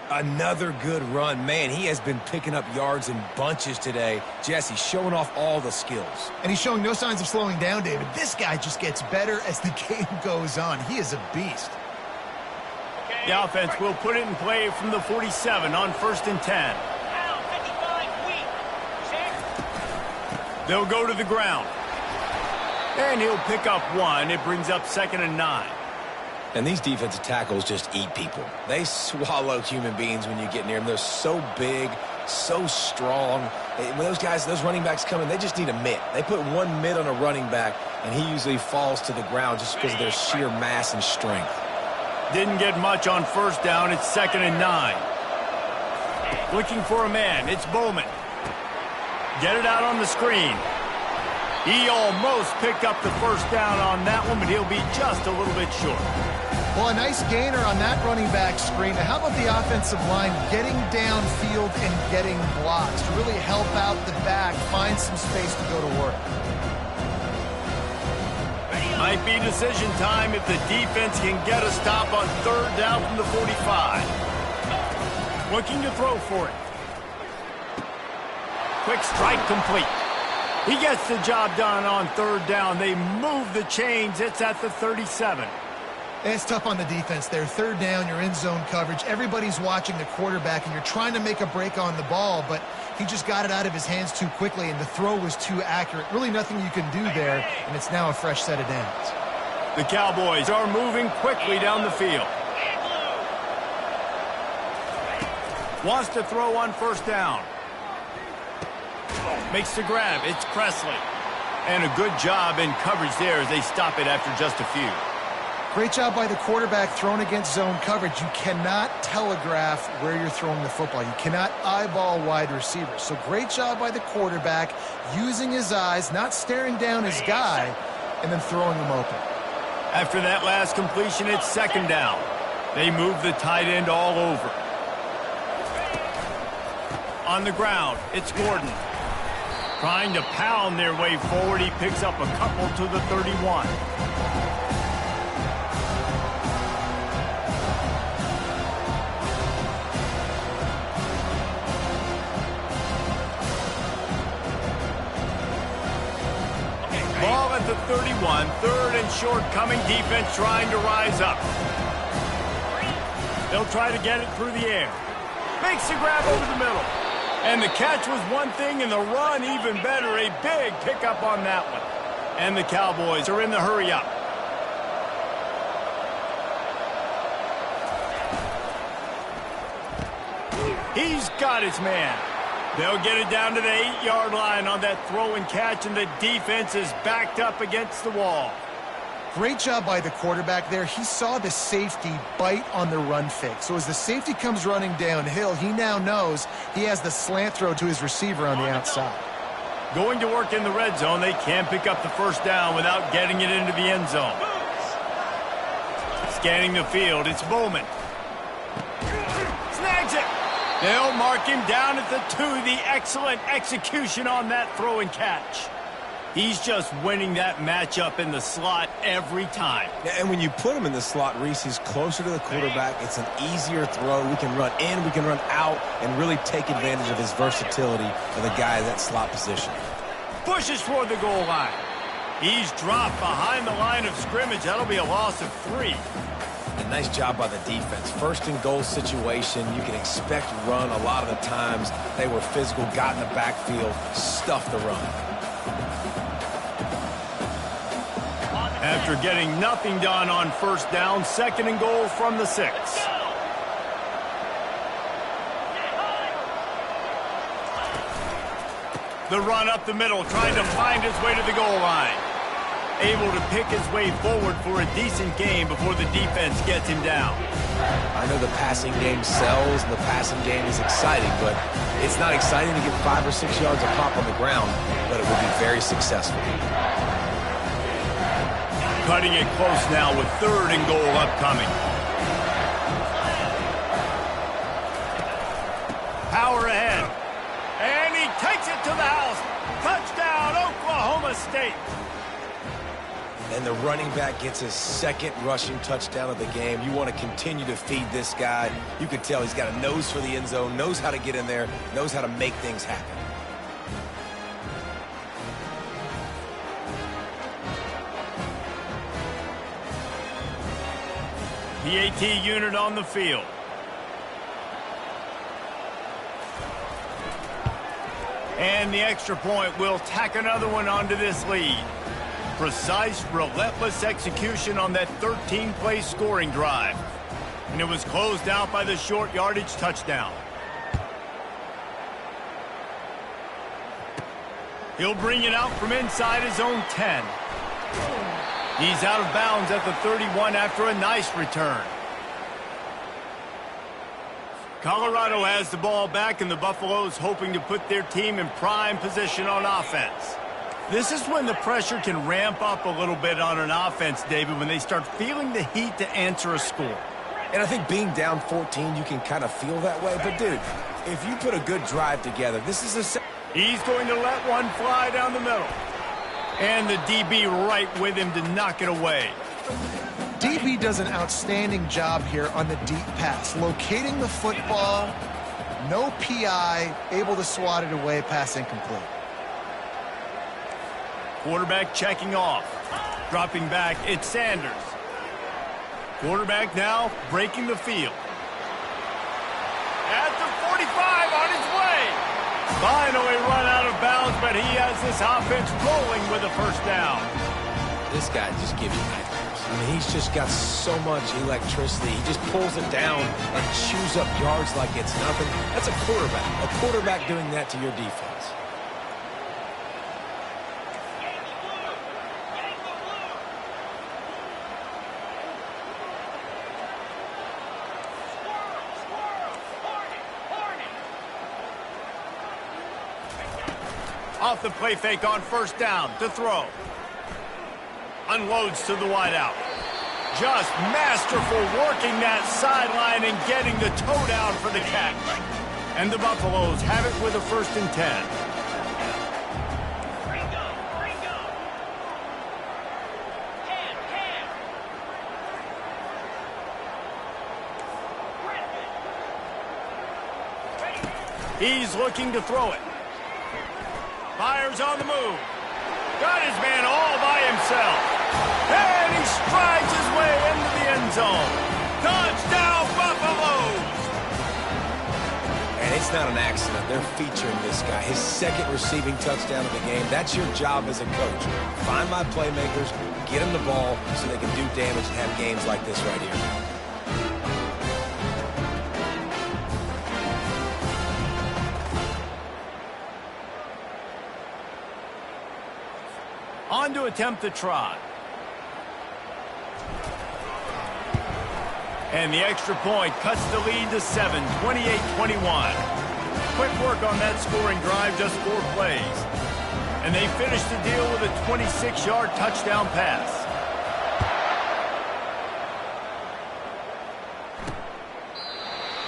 Another good run. Man, he has been picking up yards in bunches today. Jesse showing off all the skills. And he's showing no signs of slowing down, David. This guy just gets better as the game goes on. He is a beast. The offense will put it in play from the 47 on 1st and 10. Now, 55 weak. Check. They'll go to the ground. And he'll pick up one. It brings up 2nd and 9. And these defensive tackles just eat people. They swallow human beings when you get near them. They're so big, so strong. When those guys, those running backs come in, they just need a mitt. They put one mitt on a running back, and he usually falls to the ground just because of their sheer mass and strength. Didn't get much on 1st down. It's 2nd and 9. Looking for a man. It's Bowman. Get it out on the screen. He almost picked up the 1st down on that one, but he'll be just a little bit short. Well, a nice gainer on that running back screen. Now, how about the offensive line getting downfield and getting blocks to really help out the back, find some space to go to work? Might be decision time if the defense can get a stop on 3rd down from the 45. Looking to throw for it. Quick strike complete. He gets the job done on 3rd down. They move the chains. It's at the 37. It's tough on the defense there. 3rd down, you're in zone coverage. Everybody's watching the quarterback, and you're trying to make a break on the ball, but he just got it out of his hands too quickly, and the throw was too accurate. Really nothing you can do there, and it's now a fresh set of downs. The Cowboys are moving quickly down the field. Wants to throw on 1st down. Makes the grab. It's Presley. And a good job in coverage there as they stop it after just a few. Great job by the quarterback thrown against zone coverage. You cannot telegraph where you're throwing the football. You cannot eyeball wide receivers. So great job by the quarterback using his eyes, not staring down his guy, and then throwing him open. After that last completion, it's 2nd down. They move the tight end all over. On the ground, it's Gordon. Trying to pound their way forward. He picks up a couple to the 31. at the 31. Third and short coming. Defense trying to rise up. They'll try to get it through the air. Makes the grab over the middle. And the catch was one thing, and the run even better. A big pickup on that one. And the Cowboys are in the hurry up. He's got his man. They'll get it down to the 8-yard line on that throw and catch, and the defense is backed up against the wall. Great job by the quarterback there. He saw the safety bite on the run fake. So as the safety comes running downhill, he now knows he has the slant throw to his receiver on the outside. Going to work in the red zone. They can't pick up the first down without getting it into the end zone. Scanning the field, it's Bowman. Snags it. They'll mark him down at the 2. The excellent execution on that throw and catch. He's just winning that matchup in the slot every time. And when you put him in the slot, Reese, he's closer to the quarterback. It's an easier throw. We can run in, we can run out, and really take advantage of his versatility for the guy in that slot position. Pushes toward the goal line. He's dropped behind the line of scrimmage. That'll be a loss of 3. A nice job by the defense. First and goal situation, you can expect run a lot of the times. They were physical, got in the backfield, stuffed the run. After getting nothing done on first down, second and goal from the 6. The run up the middle, trying to find his way to the goal line. Able to pick his way forward for a decent game before the defense gets him down. I know the passing game sells and the passing game is exciting, but it's not exciting to get 5 or 6 yards a pop on the ground, but it will be very successful. Cutting it close now with third and goal upcoming. Power ahead. And he takes it to the house. Touchdown, Oklahoma State. And the running back gets his second rushing touchdown of the game. You want to continue to feed this guy. You can tell he's got a nose for the end zone, knows how to get in there, knows how to make things happen. PAT unit on the field. And the extra point will tack another one onto this lead. Precise, relentless execution on that 13-play scoring drive. And it was closed out by the short yardage touchdown. He'll bring it out from inside his own 10. He's out of bounds at the 31 after a nice return. Colorado has the ball back, and the Buffaloes hoping to put their team in prime position on offense. This is when the pressure can ramp up a little bit on an offense, David, when they start feeling the heat to answer a score. And I think being down 14, you can kind of feel that way. But, dude, if you put a good drive together, this is a... He's going to let one fly down the middle. And the DB right with him to knock it away. DB does an outstanding job here on the deep pass. Locating the football, no PI, able to swat it away, pass incomplete. Quarterback checking off. Dropping back, it's Sanders. Quarterback now breaking the field. At the 45 on his way. Finally run out of bounds, but he has this offense rolling with a first down. This guy just gives you nightmares. I mean, he's just got so much electricity. He just pulls it down and chews up yards like it's nothing. That's a quarterback. A quarterback doing that to your defense. Off the play fake on first down to throw. Unloads to the wideout. Just masterful working that sideline and getting the toe down for the catch. And the Buffaloes have it with a 1st and 10. He's looking to throw it. Fires on the move. Got his man all by himself. And he strides his way into the end zone. Touchdown, Buffaloes! And it's not an accident. They're featuring this guy. His second receiving touchdown of the game. That's your job as a coach. Find my playmakers, get them the ball so they can do damage and have games like this right here. On to attempt the try. And the extra point cuts the lead to 7, 28-21. Quick work on that scoring drive, just 4 plays. And they finish the deal with a 26-yard touchdown pass.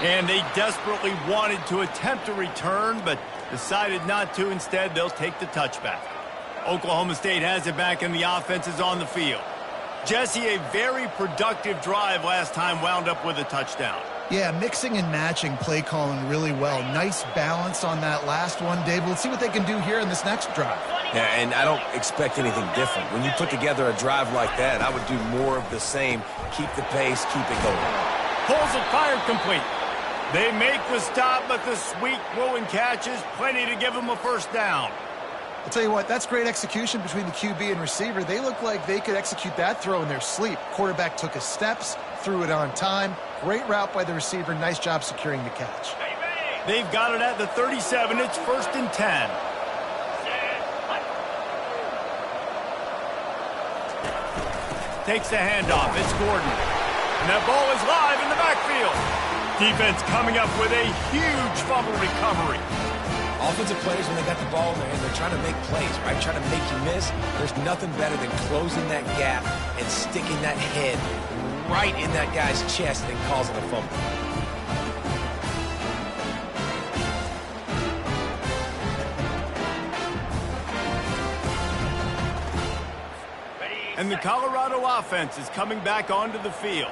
And they desperately wanted to attempt a return, but decided not to. Instead, they'll take the touchback. Oklahoma State has it back, and the offense is on the field. Jesse, a very productive drive last time, wound up with a touchdown. Yeah, mixing and matching play calling really well. Nice balance on that last one, Dave. Let's see what they can do here in this next drive. Yeah, and I don't expect anything different. When you put together a drive like that, I would do more of the same. Keep the pace, keep it going. Pulls it, fired complete. They make the stop, but the sweet throw and catch is plenty to give them a first down. I'll tell you what, that's great execution between the QB and receiver. They look like they could execute that throw in their sleep. Quarterback took his steps, threw it on time. Great route by the receiver. Nice job securing the catch. They've got it at the 37. It's 1st and 10. Takes the handoff. It's Gordon. And that ball is live in the backfield. Defense coming up with a huge fumble recovery. Offensive players, when they got the ball in their hand, they're trying to make plays, right? Trying to make you miss. There's nothing better than closing that gap and sticking that head right in that guy's chest and causing a fumble. And the Colorado offense is coming back onto the field.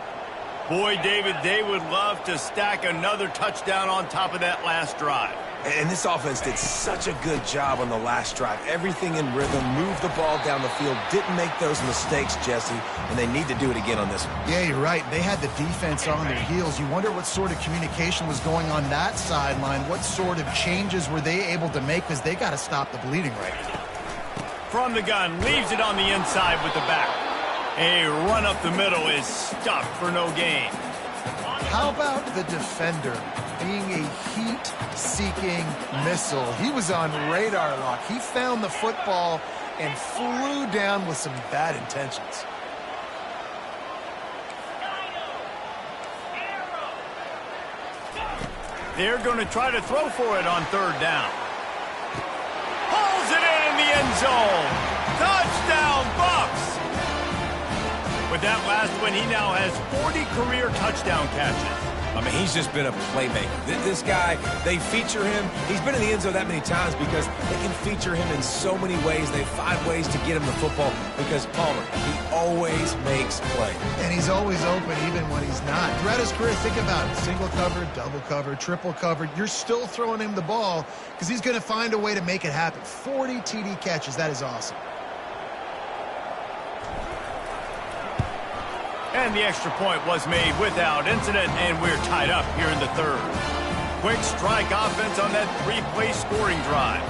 Boy, David, they would love to stack another touchdown on top of that last drive. And this offense did such a good job on the last drive. Everything in rhythm, moved the ball down the field, didn't make those mistakes, Jesse, and they need to do it again on this one. Yeah, you're right. They had the defense on their heels. You wonder what sort of communication was going on that sideline. What sort of changes were they able to make, because they got to stop the bleeding right now. From the gun, leaves it on the inside with the back. A run up the middle is stuffed for no gain. How about the defender being a heat-seeking missile? He was on radar lock. He found the football and flew down with some bad intentions. They're going to try to throw for it on 3rd down. Pulls it in the end zone. Touchdown, Bucs! With that last one, he now has 40 career touchdown catches. I mean, he's just been a playmaker. This guy, they feature him. He's been in the end zone that many times because they can feature him in so many ways. They find ways to get him the football because Palmer, he always makes plays. And he's always open even when he's not. Throughout his career, think about it. Single covered, double covered, triple covered. You're still throwing him the ball because he's going to find a way to make it happen. 40 TD catches. That is awesome. And the extra point was made without incident, and we're tied up here in the 3rd. Quick strike offense on that 3-play scoring drive.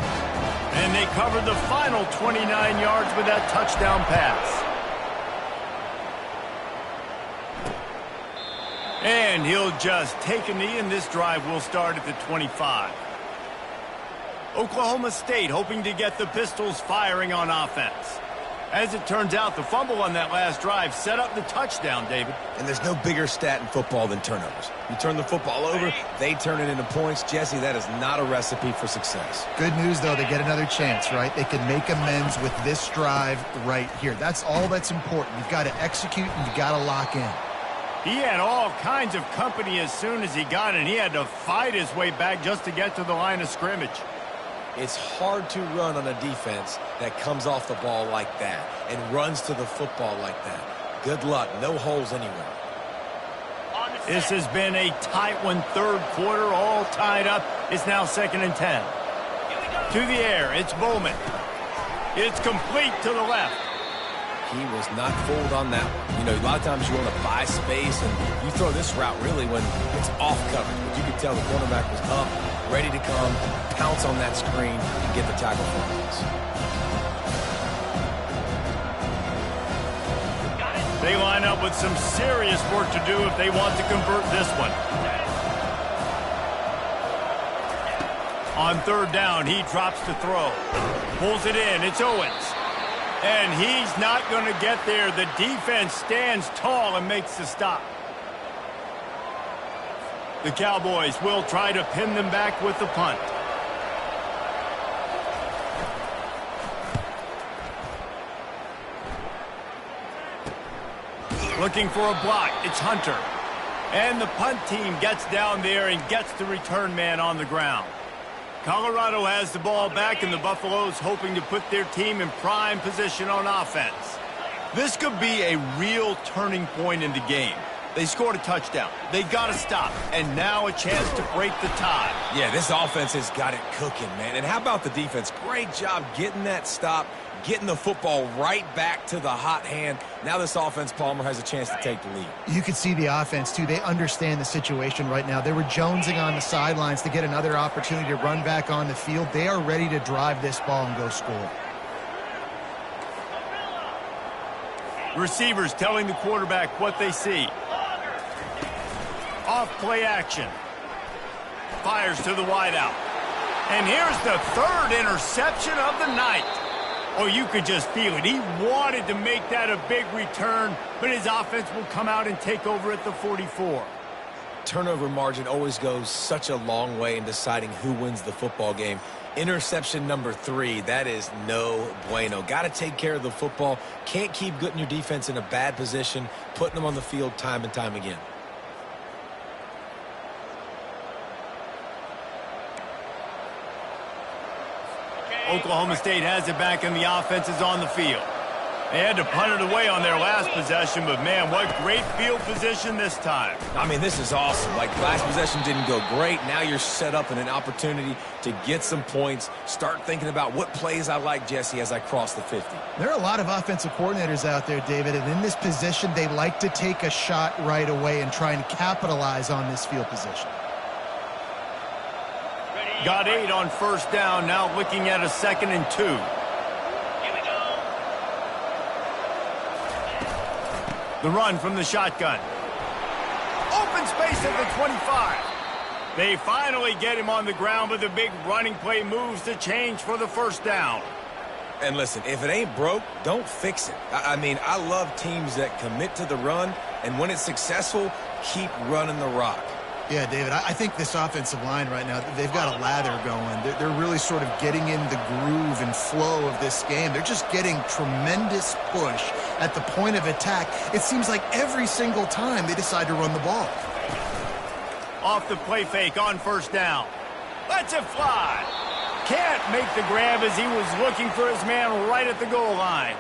And they covered the final 29 yards with that touchdown pass. And he'll just take a knee, and this drive will start at the 25. Oklahoma State hoping to get the Pistols firing on offense. As it turns out, the fumble on that last drive set up the touchdown, David. And there's no bigger stat in football than turnovers. You turn the football over, they turn it into points. Jesse, that is not a recipe for success. Good news, though, they get another chance, right? They can make amends with this drive right here. That's all that's important. You've got to execute, and you've got to lock in. He had all kinds of company as soon as he got it. He had to fight his way back just to get to the line of scrimmage. It's hard to run on a defense that comes off the ball like that and runs to the football like that. Good luck. No holes anywhere. This has been a tight one, 3rd quarter, all tied up. It's now 2nd and 10. To the air, it's Bowman. It's complete to the left. He was not fooled on that one. You know, a lot of times you want to buy space, and you throw this route really when it's off coverage. But you could tell the cornerback was up, ready to come, pounce on that screen, and get the tackle for a loss. They line up with some serious work to do if they want to convert this one. On third down, he drops to throw. Pulls it in. It's Owens. And he's not going to get there. The defense stands tall and makes the stop. The Cowboys will try to pin them back with the punt. Looking for a block. It's Hunter. And the punt team gets down there and gets the return man on the ground. Colorado has the ball back, and the Buffaloes hoping to put their team in prime position on offense. This could be a real turning point in the game. They scored a touchdown. They got to stop, and now a chance to break the tie. Yeah, this offense has got it cooking, man. And how about the defense? Great job getting that stop, getting the football right back to the hot hand. Now this offense, Palmer, has a chance to take the lead. You could see the offense, too. They understand the situation right now. They were jonesing on the sidelines to get another opportunity to run back on the field. They are ready to drive this ball and go score. Receivers telling the quarterback what they see. Off play action. Fires to the wideout. And here's the third interception of the night. Oh, you could just feel it. He wanted to make that a big return, but his offense will come out and take over at the 44. Turnover margin always goes such a long way in deciding who wins the football game. Interception number 3, that is no bueno. Got to take care of the football. Can't keep getting your defense in a bad position, putting them on the field time and time again. Oklahoma State has it back, and the offense is on the field. They had to punt it away on their last possession, but, man, what great field position this time. I mean, this is awesome. Like, last possession didn't go great. Now you're set up in an opportunity to get some points. Start thinking about what plays I like, Jesse, as I cross the 50. There are a lot of offensive coordinators out there, David, and in this position, they like to take a shot right away and try and capitalize on this field position. Got 8 on first down, now looking at a 2nd and 2. Here we go. The run from the shotgun. Open space at the 25. They finally get him on the ground, but the big running play moves the change for the first down. And listen, if it ain't broke, don't fix it. I mean, I love teams that commit to the run, and when it's successful, keep running the rock. Yeah, David, I think this offensive line right now, they've got a lather going. They're really sort of getting in the groove and flow of this game. They're just getting tremendous push at the point of attack. It seems like every single time they decide to run the ball. Off the play fake on first down. Lets it fly. Can't make the grab as he was looking for his man right at the goal line.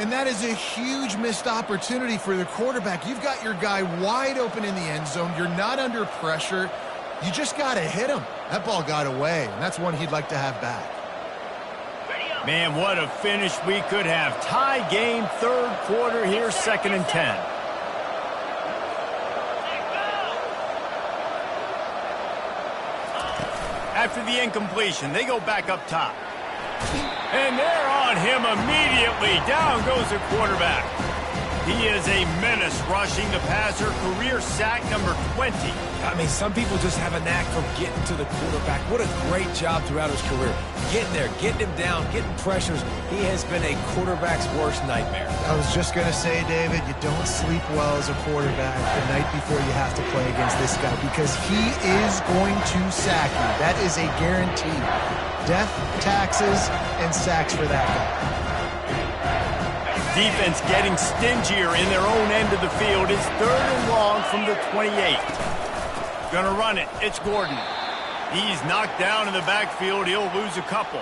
And that is a huge missed opportunity for the quarterback. You've got your guy wide open in the end zone. You're not under pressure. You just got to hit him. That ball got away, and that's one he'd like to have back. Man, what a finish we could have. Tie game, third quarter here, 2nd and 10. After the incompletion, they go back up top. And they're on him immediately. Down goes the quarterback. He is a menace rushing the passer. Career sack number 20. I mean, some people just have a knack for getting to the quarterback. What a great job throughout his career. Getting there, getting him down, getting pressures. He has been a quarterback's worst nightmare. I was just going to say, David, you don't sleep well as a quarterback the night before you have to play against this guy because he is going to sack you. That is a guarantee. Death, taxes, and sacks for that guy. Defense getting stingier in their own end of the field. It's 3rd and long from the 28. Gonna run it. It's Gordon. He's knocked down in the backfield. He'll lose a couple.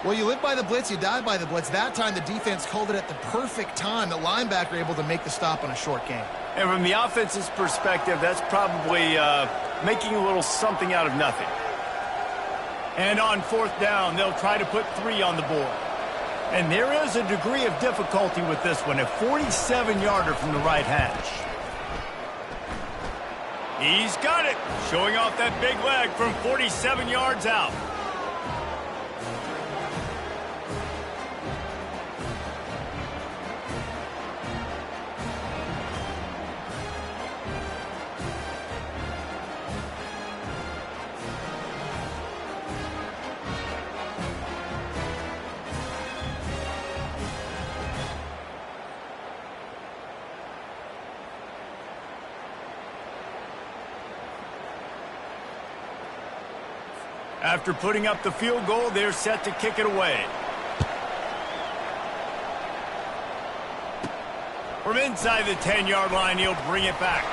Well, you live by the blitz, you die by the blitz. That time, the defense called it at the perfect time. The linebacker able to make the stop on a short gain. And from the offense's perspective, that's probably making a little something out of nothing. And on 4th down, they'll try to put 3 on the board. And there is a degree of difficulty with this one, a 47-yarder from the right hash. He's got it, showing off that big leg from 47 yards out. After putting up the field goal, they're set to kick it away. From inside the 10-yard line, he'll bring it back.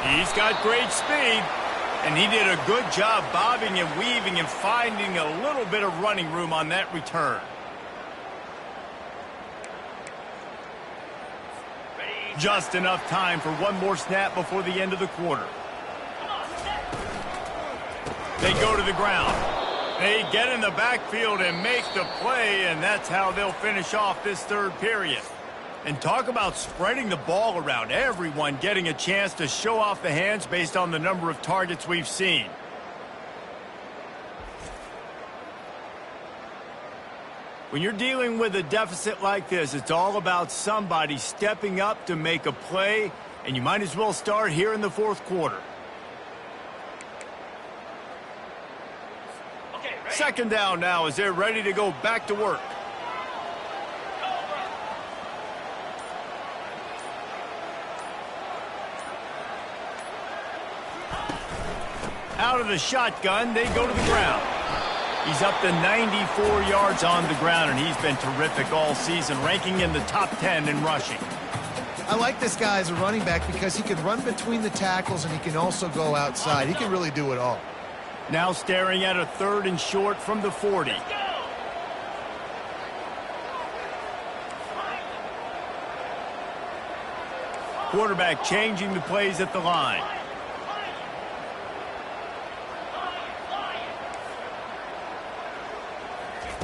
He's got great speed, and he did a good job bobbing and weaving and finding a little bit of running room on that return. Just enough time for one more snap before the end of the quarter. They go to the ground. They get in the backfield and make the play, and that's how they'll finish off this third period. And talk about spreading the ball around. Everyone getting a chance to show off the hands based on the number of targets we've seen. When you're dealing with a deficit like this, it's all about somebody stepping up to make a play, and you might as well start here in the fourth quarter. Second down now as they're ready to go back to work. Out of the shotgun, they go to the ground. He's up to 94 yards on the ground, and he's been terrific all season, ranking in the top 10 in rushing. I like this guy as a running back because he can run between the tackles and he can also go outside. He can really do it all. Now staring at a 3rd and short from the 40. Quarterback changing the plays at the line.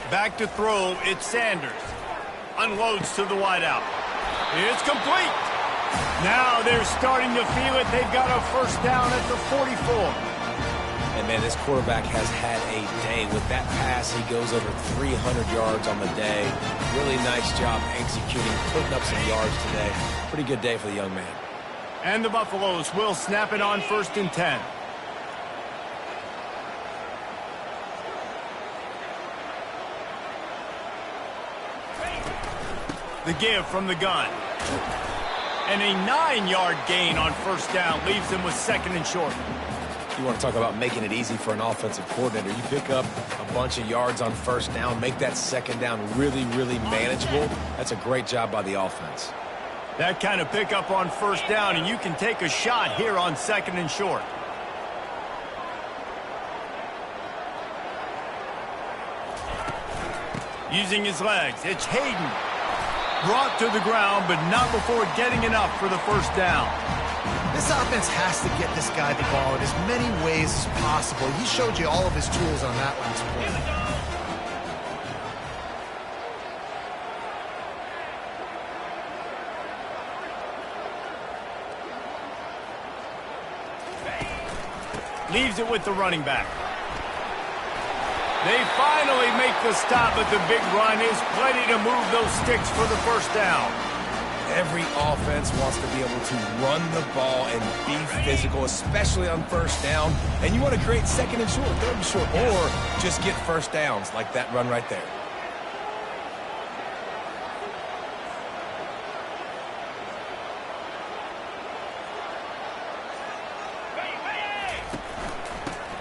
Back to throw, it's Sanders. Unloads to the wideout. It's complete. Now they're starting to feel it. They've got a first down at the 44. And, man, this quarterback has had a day. With that pass, he goes over 300 yards on the day. Really nice job executing, putting up some yards today. Pretty good day for the young man. And the Buffaloes will snap it on 1st and 10. The give from the gun. And a 9-yard gain on first down leaves them with 2nd and short. You want to talk about making it easy for an offensive coordinator. You pick up a bunch of yards on first down, make that second down really, really manageable. That's a great job by the offense. That kind of pickup on first down, and you can take a shot here on 2nd and short. Using his legs, it's Hayden. Brought to the ground, but not before getting enough for the first down. This offense has to get this guy the ball in as many ways as possible. He showed you all of his tools on that last play. Leaves it with the running back. They finally make the stop, but the big run is plenty to move those sticks for the first down. Every offense wants to be able to run the ball and be physical, especially on first down. And you want to create 2nd and short, 3rd and short, or just get first downs like that run right there.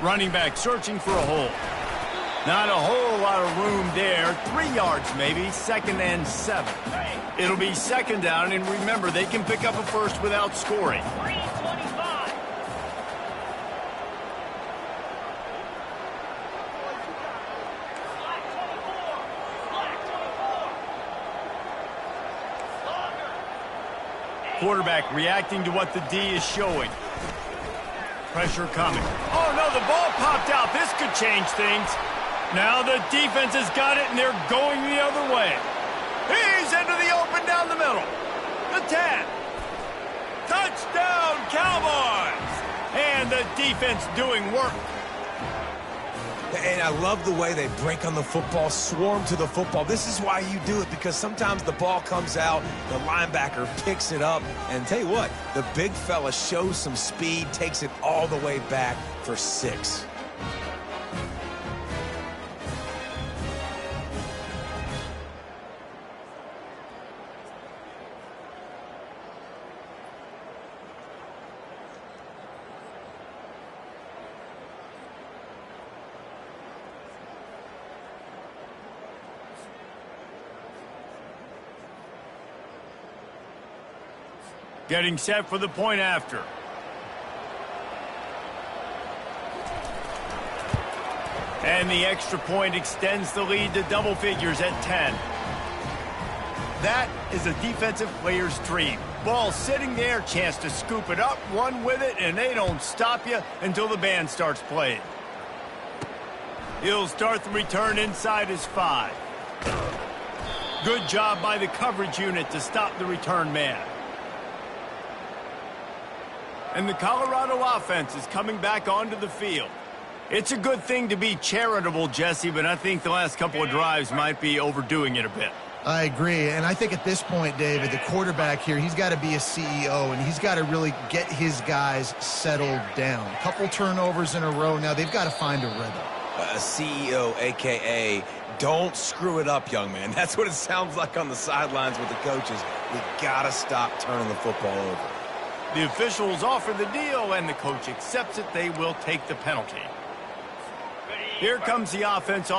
Running back searching for a hole. Not a whole lot of room there. 3 yards maybe, 2nd and 7. It'll be 2nd down, and remember, they can pick up a first without scoring. 3:25. Quarterback reacting to what the D is showing. Pressure coming. Oh, no, the ball popped out. This could change things. Now the defense has got it, and they're going the other way. 10. Touchdown, Cowboys! And the defense doing work. And I love the way they break on the football, swarm to the football. This is why you do it, because sometimes the ball comes out, the linebacker picks it up, and tell you what, the big fella shows some speed, takes it all the way back for 6. Getting set for the point after. And the extra point extends the lead to double figures at 10. That is a defensive player's dream. Ball sitting there, chance to scoop it up, run with it, and they don't stop you until the band starts playing. He'll start the return inside his 5. Good job by the coverage unit to stop the return man. And the Colorado offense is coming back onto the field. It's a good thing to be charitable, Jesse, but I think the last couple of drives might be overdoing it a bit. I agree, and I think at this point, David, the quarterback here, he's got to be a CEO, and he's got to really get his guys settled down. A couple turnovers in a row now. They've got to find a rhythm. A CEO, a.k.a. don't screw it up, young man. That's what it sounds like on the sidelines with the coaches. We got to stop turning the football over. The officials offer the deal, and the coach accepts it. They will take the penalty. Here comes the offense on